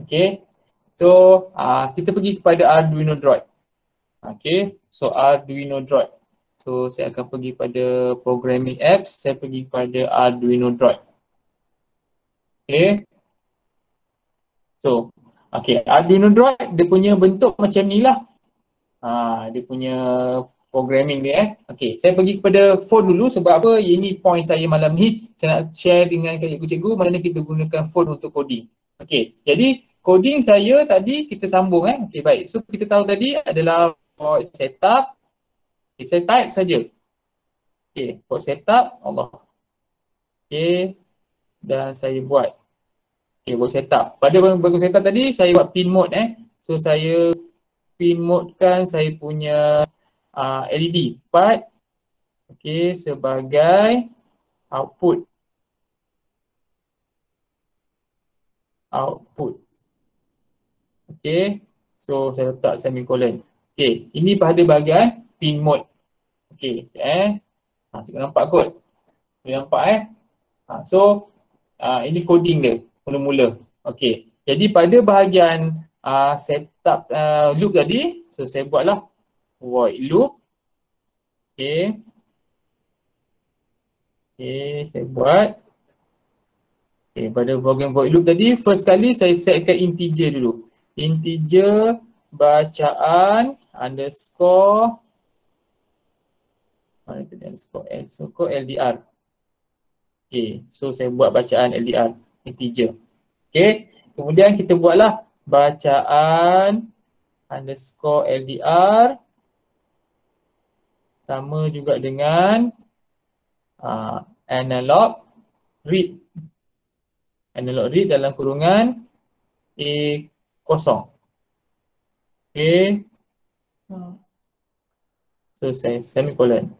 Okey. So, kita pergi kepada Arduino Droid. Okey, so Arduino Droid. So, saya akan pergi pada programming apps, saya pergi kepada Arduino Droid. Okey. So, Arduino Droid dia punya bentuk macam ni lah. Dia punya programming dia Okey, saya pergi kepada phone dulu sebab apa? Ini point saya malam ni. Saya nak share dengan cikgu-cikgu mana kita gunakan phone untuk coding. Okey, jadi coding saya tadi kita sambung Okey, baik. So kita tahu tadi adalah port setup. Okay, saya type saja. Okey, port setup Allah. Okey, dan saya buat. Okey, buat setup. Pada bagus setup tadi saya buat pin mode So saya pin mode kan saya punya LED 4 sebagai output. So saya letak semicolon. Ini pada bahagian pin mode. Kita nampak kot. Boleh nampak So ini coding dia mula-mula. Jadi pada bahagian setup loop tadi, so saya buatlah void loop. Saya buat. Pada bahagian void loop tadi, first kali saya setkan integer dulu. Integer bacaan underscore LDR. So saya buat bacaan LDR integer. Kemudian kita buatlah bacaan underscore LDR sama juga dengan analog read. Analog read dalam kurungan A0. So saya semicolon.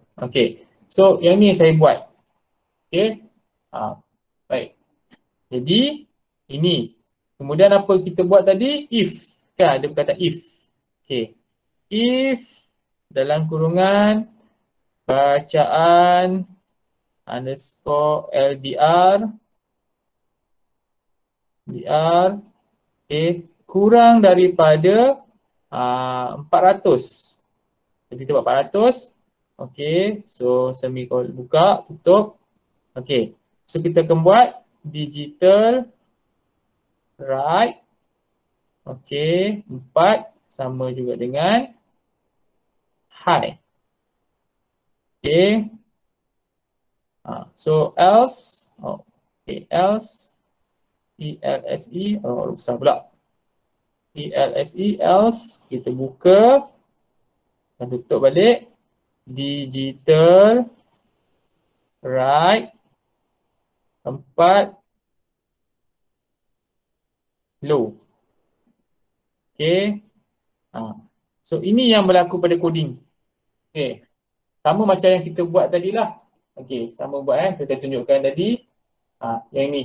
So yang ni saya buat. Baik. Jadi ini. Kemudian apa kita buat tadi? If. Kan ada perkataan if. If dalam kurungan bacaan underscore LDR kurang daripada 400. Jadi kita buat 400. So semicolon buka, tutup. So kita akan buat digital write 4 sama juga dengan high. So else else ELSE susah pula. ELSE else kita buka dan tutup balik digital write 4 low. So ini yang berlaku pada coding. Sama macam yang kita buat tadi lah. Sama buat kita tunjukkan tadi. Yang ni.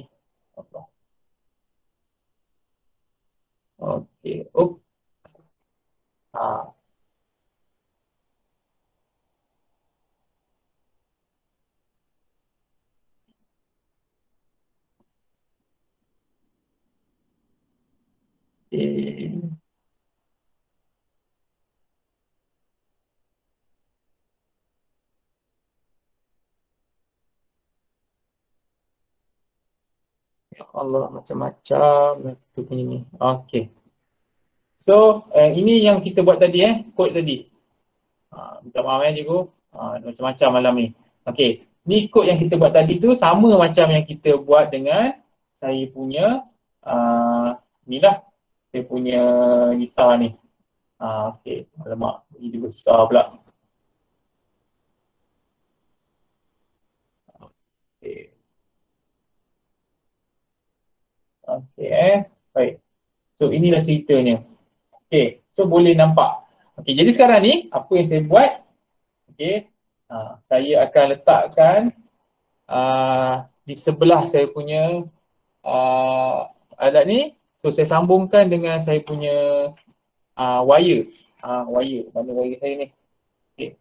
Ya Allah, macam-macam itu punya ni. So ini yang kita buat tadi kod tadi. Minta maaf cikgu. Macam-macam malam ni. Ni kod yang kita buat tadi tu sama macam yang kita buat dengan saya punya ni lah. Saya punya gitar ni. Alamak, ini besar pula. Baik. So inilah ceritanya. So boleh nampak. Jadi sekarang ni apa yang saya buat? Saya akan letakkan di sebelah saya punya alat ni. So saya sambungkan dengan saya punya wire. Wire. Mana wire saya ni? Okay.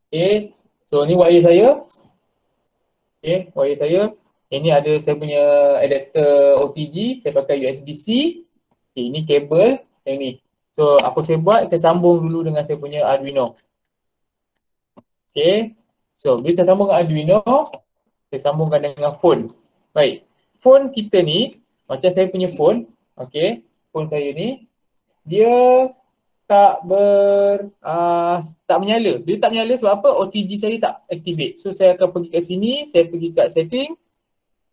Okay. So ni wire saya. Okay, wire saya. Ini ada saya punya adapter OTG. Saya pakai USB-C. Okay, ini kabel yang ni. So apa saya buat? Saya sambung dulu dengan saya punya Arduino. Okay. So bila saya sambung dengan Arduino, saya sambungkan dengan phone. Baik. Phone kita ni, macam saya punya phone. Okay. Phone saya ni, dia tak tak menyala. Dia tak menyala sebab apa? OTG saya tak activate. So saya akan pergi kat sini, saya pergi kat setting.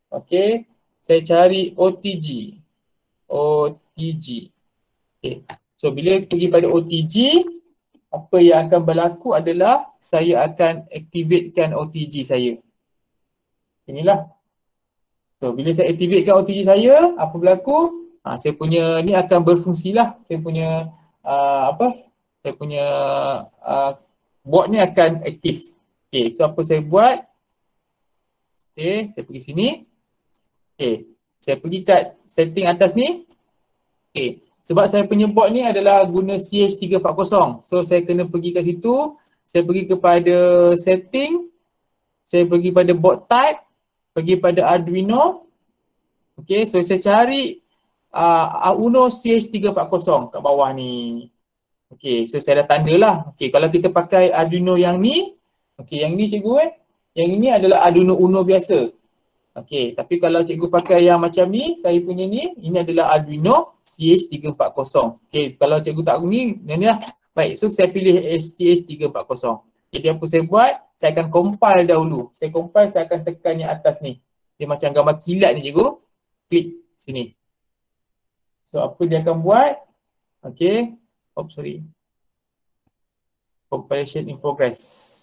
Okay. Saya cari OTG. OTG. Okay. So bila pergi pada OTG, apa yang akan berlaku adalah saya akan activatekan OTG saya. Inilah. So bila saya activatekan OTG saya, apa berlaku? Saya punya ni akan berfungsilah. Saya punya saya punya board ni akan aktif. Okay, so apa saya buat? Okay, saya pergi sini. Okay, saya pergi kat setting atas ni. Okay, sebab saya punya board ni adalah guna CH340. So saya kena pergi kat situ. Saya pergi kepada setting. Saya pergi pada board type. Pergi pada Arduino. Okay, so saya cari Uno CH340 kat bawah ni. Okay, so saya dah tanda lah. Okay, kalau kita pakai Arduino yang ni. Okay, yang ni cikgu yang ini adalah Arduino Uno biasa. Okay, tapi kalau cikgu pakai yang macam ni, saya punya ni, ini adalah Arduino CH340. Okay, kalau cikgu tak ni lah. Baik, so saya pilih CH340. Jadi apa saya buat? Saya akan compile dahulu. Saya compile, saya akan tekan yang atas ni. Dia macam gambar kilat ni cikgu. Klik sini. So apa dia akan buat? Okay. Oh, sorry. Compilation in progress.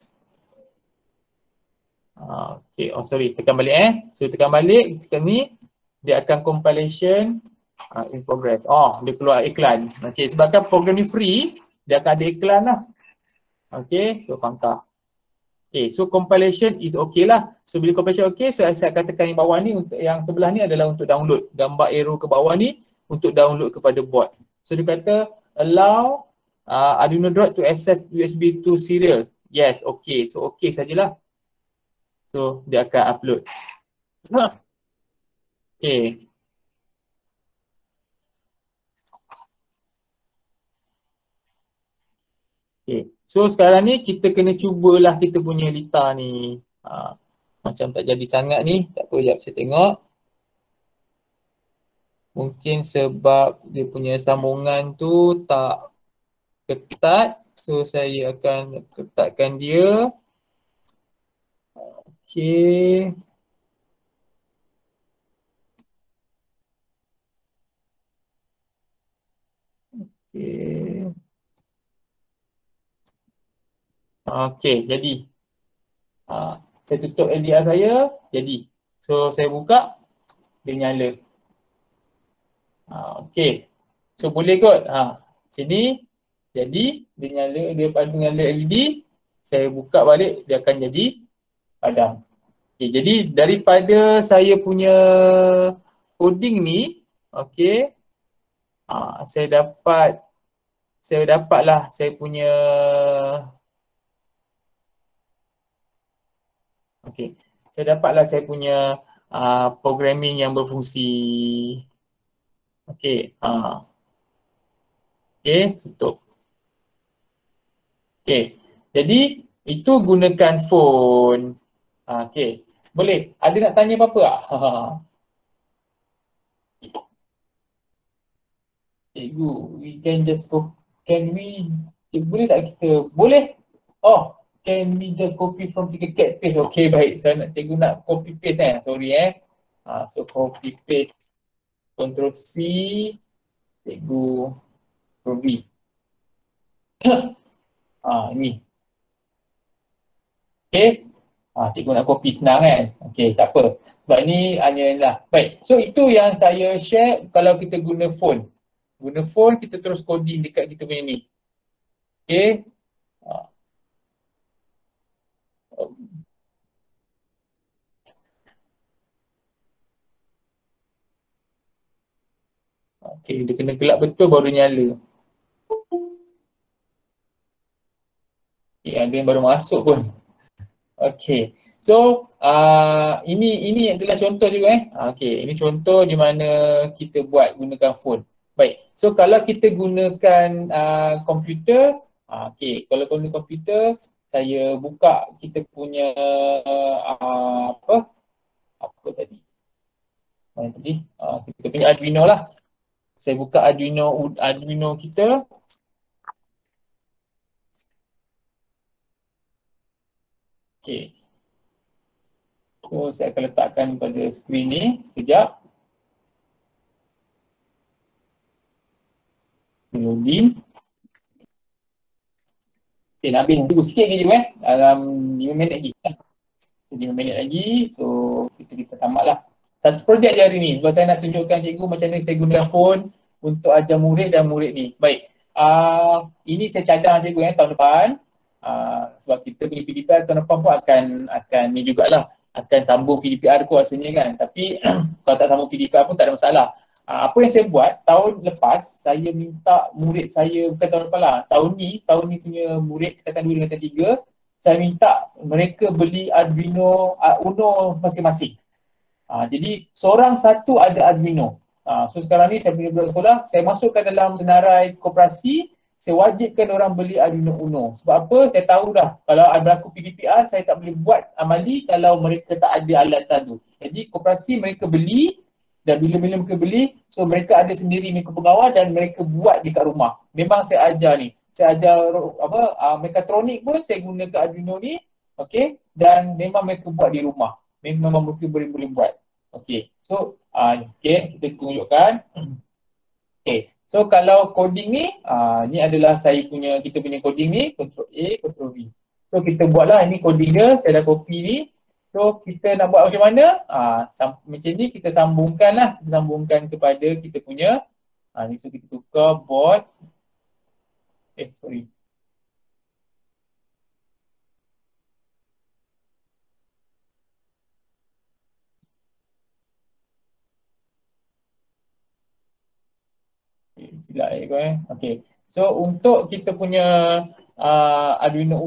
Okay, oh sorry, tekan balik So tekan balik, tekan ni, dia akan compilation in progress. Oh, dia keluar iklan. Okay, sebabkan program ni free, dia akan ada iklan lah. Okay, so pangkah. Okay, so compilation is okay lah. So bila compilation okay, so saya akan tekan yang bawah ni, untuk yang sebelah ni adalah untuk download. Gambar arrow ke bawah ni untuk download kepada board. So dia kata allow Arduino Drop to access USB to serial. Yes, okay. So okay sajalah. So dia akan upload. Okay. Okay. So sekarang ni kita kena cubalah kita punya lita ni. Macam tak jadi sangat ni. Tak apa, sekejap saya tengok. Mungkin sebab dia punya sambungan tu tak ketat. So saya akan ketatkan dia. Okay. Okay. Okay, jadi. Saya tutup LDR saya, jadi. So saya buka, dia nyala. Okay. So boleh kot. Sini, jadi. Dia nyala, dia nyala LED. Saya buka balik, dia akan jadi padam. Okay, jadi daripada saya punya coding ni, okay, saya dapatlah saya punya, okay, saya dapatlah saya punya programming yang berfungsi. Okay, okay, tutup. Okay, jadi itu gunakan phone. Okay, boleh. Ada nak tanya apa-apa tak? Cikgu, we can just go. Can we, boleh tak kita? Boleh. Oh, can we just copy from Tinkercad page? Okay, baik. Saya nak, cikgu nak copy paste Sorry so copy paste. Ctrl C. Cikgu Ctrl V. Ini. Okay. Cikgu nak copy senang Okay, tak apa. Sebab ni hanyalah. Baik. So itu yang saya share kalau kita guna phone. Guna phone, kita terus coding dekat kita punya ni. Okay. Okey, dia kena gelap betul baru nyala. Ada yang baru masuk pun. Okey. So, ini adalah contoh juga Okey, ini contoh di mana kita buat gunakan phone. Baik. So, kalau kita gunakan komputer, okey, kalau guna komputer, saya buka kita punya apa tadi? Mana tadi? Kita punya Arduino lah. Saya buka Arduino kita. Okey. So, saya akan letakkan pada skrin ni sekejap. Loading. Okay, nak habis tunggu sikit lagi dalam 5 minit lagi. So, 5 minit lagi, so kita tamatlah. Satu projek je hari ni, sebab saya nak tunjukkan cikgu macam mana saya guna phone untuk ajar murid dan murid ni. Baik, ini saya cadang cikgu tahun depan. Sebab kita punya PDPR tahun depan pun akan ni jugalah, akan sambung PDPR ko rasanya kan. Tapi kalau tak sambung PDPR pun tak ada masalah. Apa yang saya buat tahun lepas, saya minta murid saya, bukan tahun lepas lah, tahun ni punya murid tingkatan 2 tingkatan 3, saya minta mereka beli Arduino Uno masing-masing. Jadi seorang satu ada Arduino. So sekarang ni saya punya budak sekolah, saya masukkan dalam senarai koperasi, saya wajibkan orang beli Arduino Uno. Sebab apa? Saya tahu dah kalau berlaku PDPR, saya tak boleh buat amali kalau mereka tak ada alatan tu. Jadi koperasi mereka beli, dan bila mereka beli, so mereka ada sendiri mereka pengawal dan mereka buat dekat rumah. Memang saya ajar ni. Saya ajar mekatronik pun saya gunakan Arduino ni. Okey, dan memang mereka buat di rumah. Memang mereka boleh buat. Okey. So, okey, kita tunjukkan. Okey. So kalau coding ni, ni adalah kita punya coding ni, Ctrl A, Ctrl V. So kita buatlah ini coding dia, saya dah copy ni. So kita nak buat macam mana? Macam ni kita sambungkan kepada kita punya ni, so kita tukar board. Sorry. Silap Okey. So untuk kita punya Arduino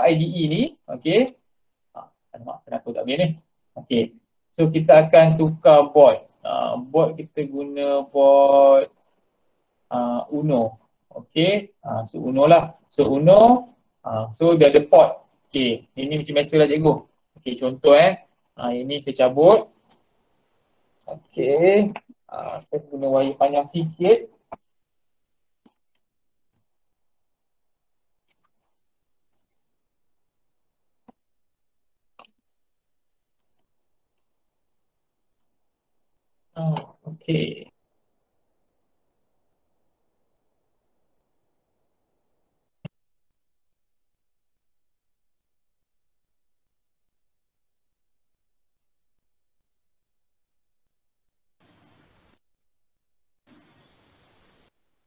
IDE ni, okey. Kenapa tak boleh ni? Okey. So kita akan tukar board. Board kita guna board Uno. Okey. So Uno lah. So Uno, so dia ada port. Okey. Ini macam biasa lah cikgu. Okey, contoh ini saya cabut. Okey. Saya guna wire panjang sikit. Okey.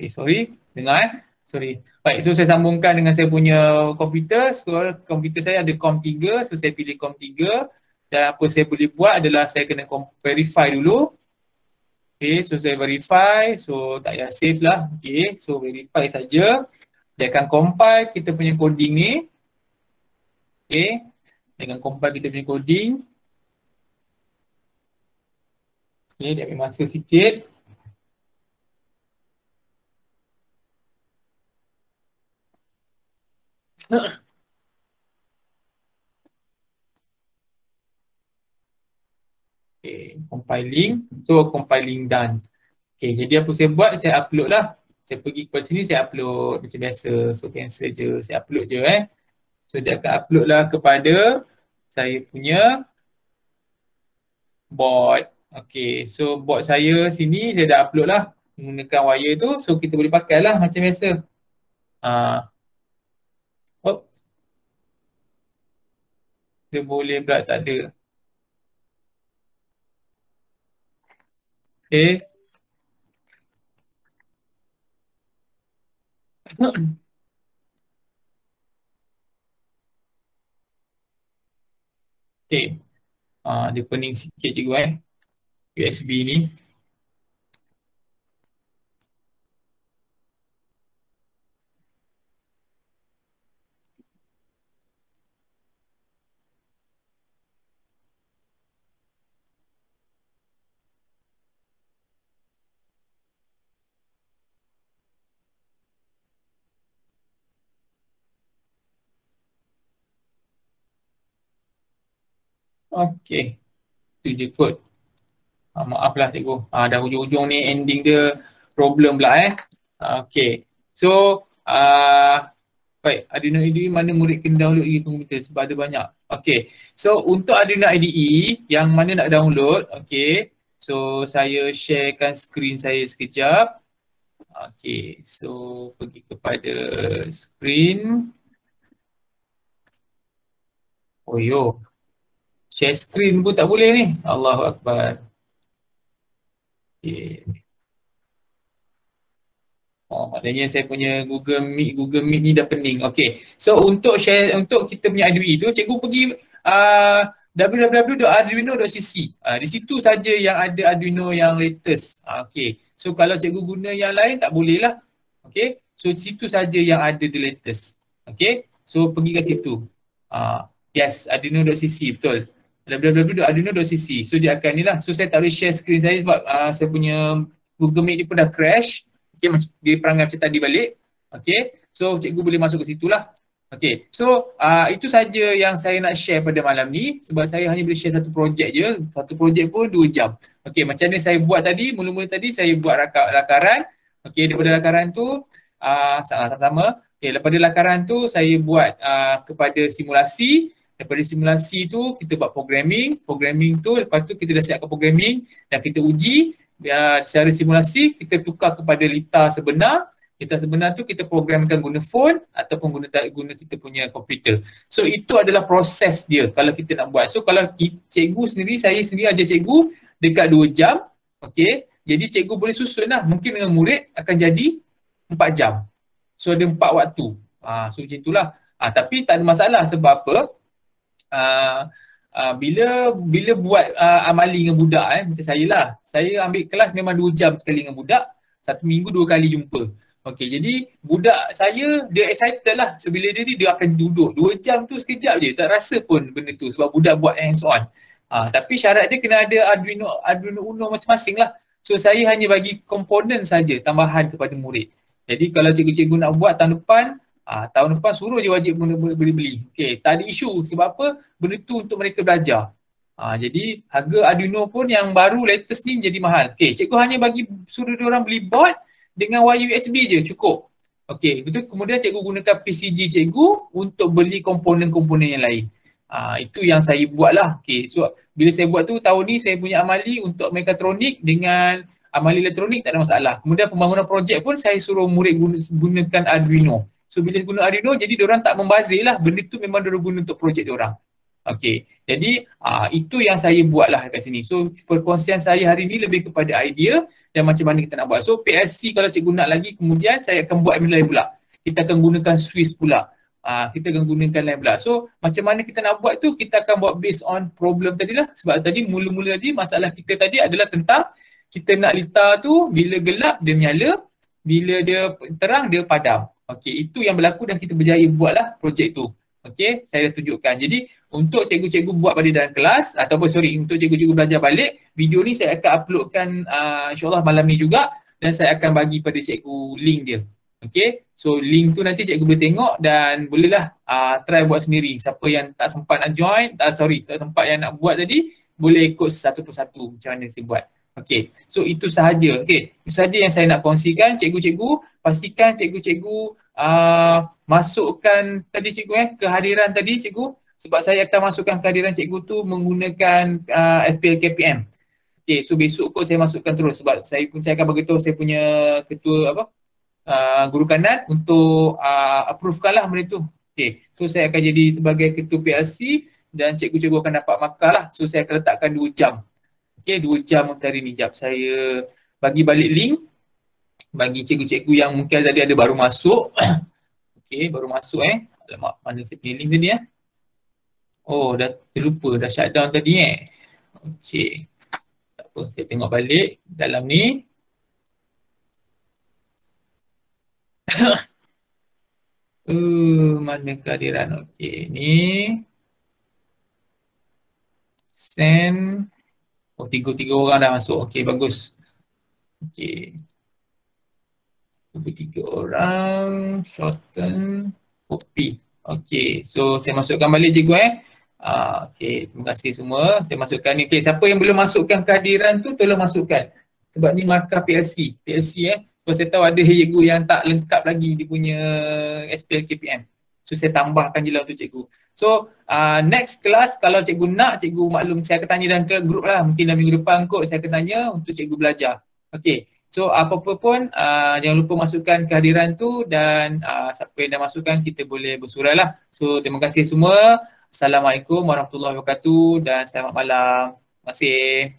Sorry, dengar Sorry. Baik, so saya sambungkan dengan saya punya komputer. So komputer saya ada COM3, so saya pilih COM3. Dan apa saya boleh buat adalah saya kena verify dulu. Okay, so saya verify, so tak payah save lah. Okay, so verify saja. Dia akan compile kita punya coding ni. Okay, dengan compile kita punya coding. Okay, dia ambil masa sikit. Okay, compiling. So compiling done. Okay, jadi apa saya buat? Saya upload lah. Saya pergi kepada sini, saya upload macam biasa. So cancel je, saya upload je So dia akan upload lah kepada saya punya board. Okay, so board saya sini dia dah upload lah menggunakan wire tu. So kita boleh pakai lah macam biasa. Dia boleh pula tak ada. Okay. Okay. Dia pening sikit cikgu USB ni. Okey. Itu je kot. Maaflah cikgu. Dah hujung-hujung ni ending dia problem pula Okey. So, baik, Arduino IDE mana murid kena download lagi komputer sebab ada banyak. Okey. So, untuk Arduino IDE yang mana nak download, okey. So, saya sharekan skrin saya sekejap. Okey. So, pergi kepada skrin. Oh yo. Share skrin pun tak boleh ni. Allahu Akbar. Okay. Maknanya saya punya Google Meet ni dah pening. Okay. So untuk share, untuk kita punya IDE tu, cikgu pergi www.arduino.cc. Di situ saja yang ada Arduino yang latest. Okay. So kalau cikgu guna yang lain tak boleh lah. Okay. So di situ saja yang ada the latest. Okay. So pergi ke situ. Yes, arduino.cc, betul. www.arduino.cc. So dia akan ni lah. So saya tak boleh share screen saya sebab saya punya Google Meet ni pun dah crash. Okay, dia perangai macam tadi balik. Okay, so cikgu boleh masuk ke situ lah. Okay, so itu saja yang saya nak share pada malam ni sebab saya hanya boleh share satu projek je. Satu projek pun 2 jam. Okay, macam mana saya buat tadi, mula-mula tadi saya buat lakaran. Okay, daripada lakaran tu sama-sama. Okay, daripada lakaran tu saya buat kepada simulasi. Daripada simulasi tu kita buat programming tu lepas tu kita dah siapkan programming dan kita uji secara simulasi kita tukar kepada litar sebenar. Litar sebenar tu kita programkan guna phone ataupun guna kita punya komputer. So itu adalah proses dia kalau kita nak buat. So kalau cikgu sendiri, saya sendiri ajar cikgu dekat 2 jam. Okey. Jadi cikgu boleh susun lah. Mungkin dengan murid akan jadi 4 jam. So ada 4 waktu. So macam itulah. Tapi tak ada masalah sebab apa? Bila buat amali dengan budak macam saya lah, saya ambil kelas memang 2 jam sekali dengan budak, 1 minggu 2 kali jumpa. Okey, jadi budak saya dia excited lah. So bila dia akan duduk 2 jam tu sekejap je, tak rasa pun benda tu sebab budak buat hands on. Tapi syarat dia kena ada Arduino Uno masing-masing lah. So saya hanya bagi komponen saja tambahan kepada murid. Jadi kalau cikgu-cikgu nak buat tahun depan suruh je wajib beli. Okey, tak ada isu sebab apa? Benda tu untuk mereka belajar. Jadi harga Arduino pun yang baru latest ni jadi mahal. Okey, cikgu hanya suruh dia orang beli board dengan wire USB je cukup. Okey, betul. Kemudian cikgu gunakan PCG cikgu untuk beli komponen-komponen yang lain. Itu yang saya buat lah. Okey, so bila saya buat tu tahun ni saya punya amali untuk mekatronik dengan amali elektronik tak ada masalah. Kemudian pembangunan projek pun saya suruh murid gunakan Arduino. So bila guna Arduino jadi diorang tak membazir lah, benda tu memang diorang guna untuk projek diorang. Okey, jadi itu yang saya buat lah kat sini. So perkongsian saya hari ni lebih kepada idea dan macam mana kita nak buat. So PLC kalau cikgu nak lagi kemudian saya akan buat lain pula. Kita akan gunakan Swiss pula. Kita akan gunakan lain pula. So macam mana kita nak buat tu kita akan buat based on problem tadi lah. Sebab tadi mula-mula tadi masalah kita tadi adalah tentang kita nak litar tu bila gelap dia menyala, bila dia terang dia padam. Okey, itu yang berlaku dan kita berjaya buatlah projek tu. Okey, saya dah tunjukkan. Jadi untuk cikgu-cikgu buat pada dalam kelas ataupun untuk cikgu-cikgu belajar balik, video ni saya akan uploadkan insyaAllah malam ni juga dan saya akan bagi pada cikgu link dia. Okey, so link tu nanti cikgu boleh tengok dan bolehlah try buat sendiri. Siapa yang tak sempat nak join, tak sempat yang nak buat tadi, boleh ikut satu persatu macam mana saya buat. Okey, so itu sahaja. Okey, itu sahaja yang saya nak kongsikan. Cikgu-cikgu, pastikan cikgu-cikgu masukkan tadi cikgu kehadiran tadi cikgu sebab saya akan masukkan kehadiran cikgu tu menggunakan FPL KPM. Okey, so besok kot saya masukkan terus sebab saya akan beritahu saya punya ketua guru kanan untuk approvekan lah benda tu. Okey, so saya akan jadi sebagai ketua PLC dan cikgu-cikgu akan dapat markah lah. So saya akan letakkan 2 jam. Okey, 2 jam untuk hari ni. Sekejap saya bagi balik link bagi cikgu-cikgu yang mungkin tadi ada baru masuk. Okey, baru masuk Alamak, mana saya punya link tadi Oh, dah terlupa, dah shutdown tadi Okey. Tak apa, saya tengok balik dalam ni. Mana kehadiran? Okey, ni. Send. Oh, 3 orang dah masuk. Okey, bagus. Okey. 23 orang. Shorten. Copy. Okey, so saya masukkan balik cikgu Okay, terima kasih semua. Saya masukkan ni. Okay, siapa yang belum masukkan kehadiran tu tolong masukkan. Sebab ni markah PLC. So saya tahu ada cikgu yang tak lengkap lagi dia punya SPL KPM. So saya tambahkan je lah untuk cikgu. So next class kalau cikgu nak, cikgu maklum saya akan tanya dalam group lah. Mungkin dalam minggu depan kot saya akan tanya untuk cikgu belajar. Okay. So apa-apa pun jangan lupa masukkan kehadiran tu dan siapa yang dah masukkan kita boleh bersurai lah. So terima kasih semua. Assalamualaikum warahmatullahi wabarakatuh dan selamat malam. Terima kasih.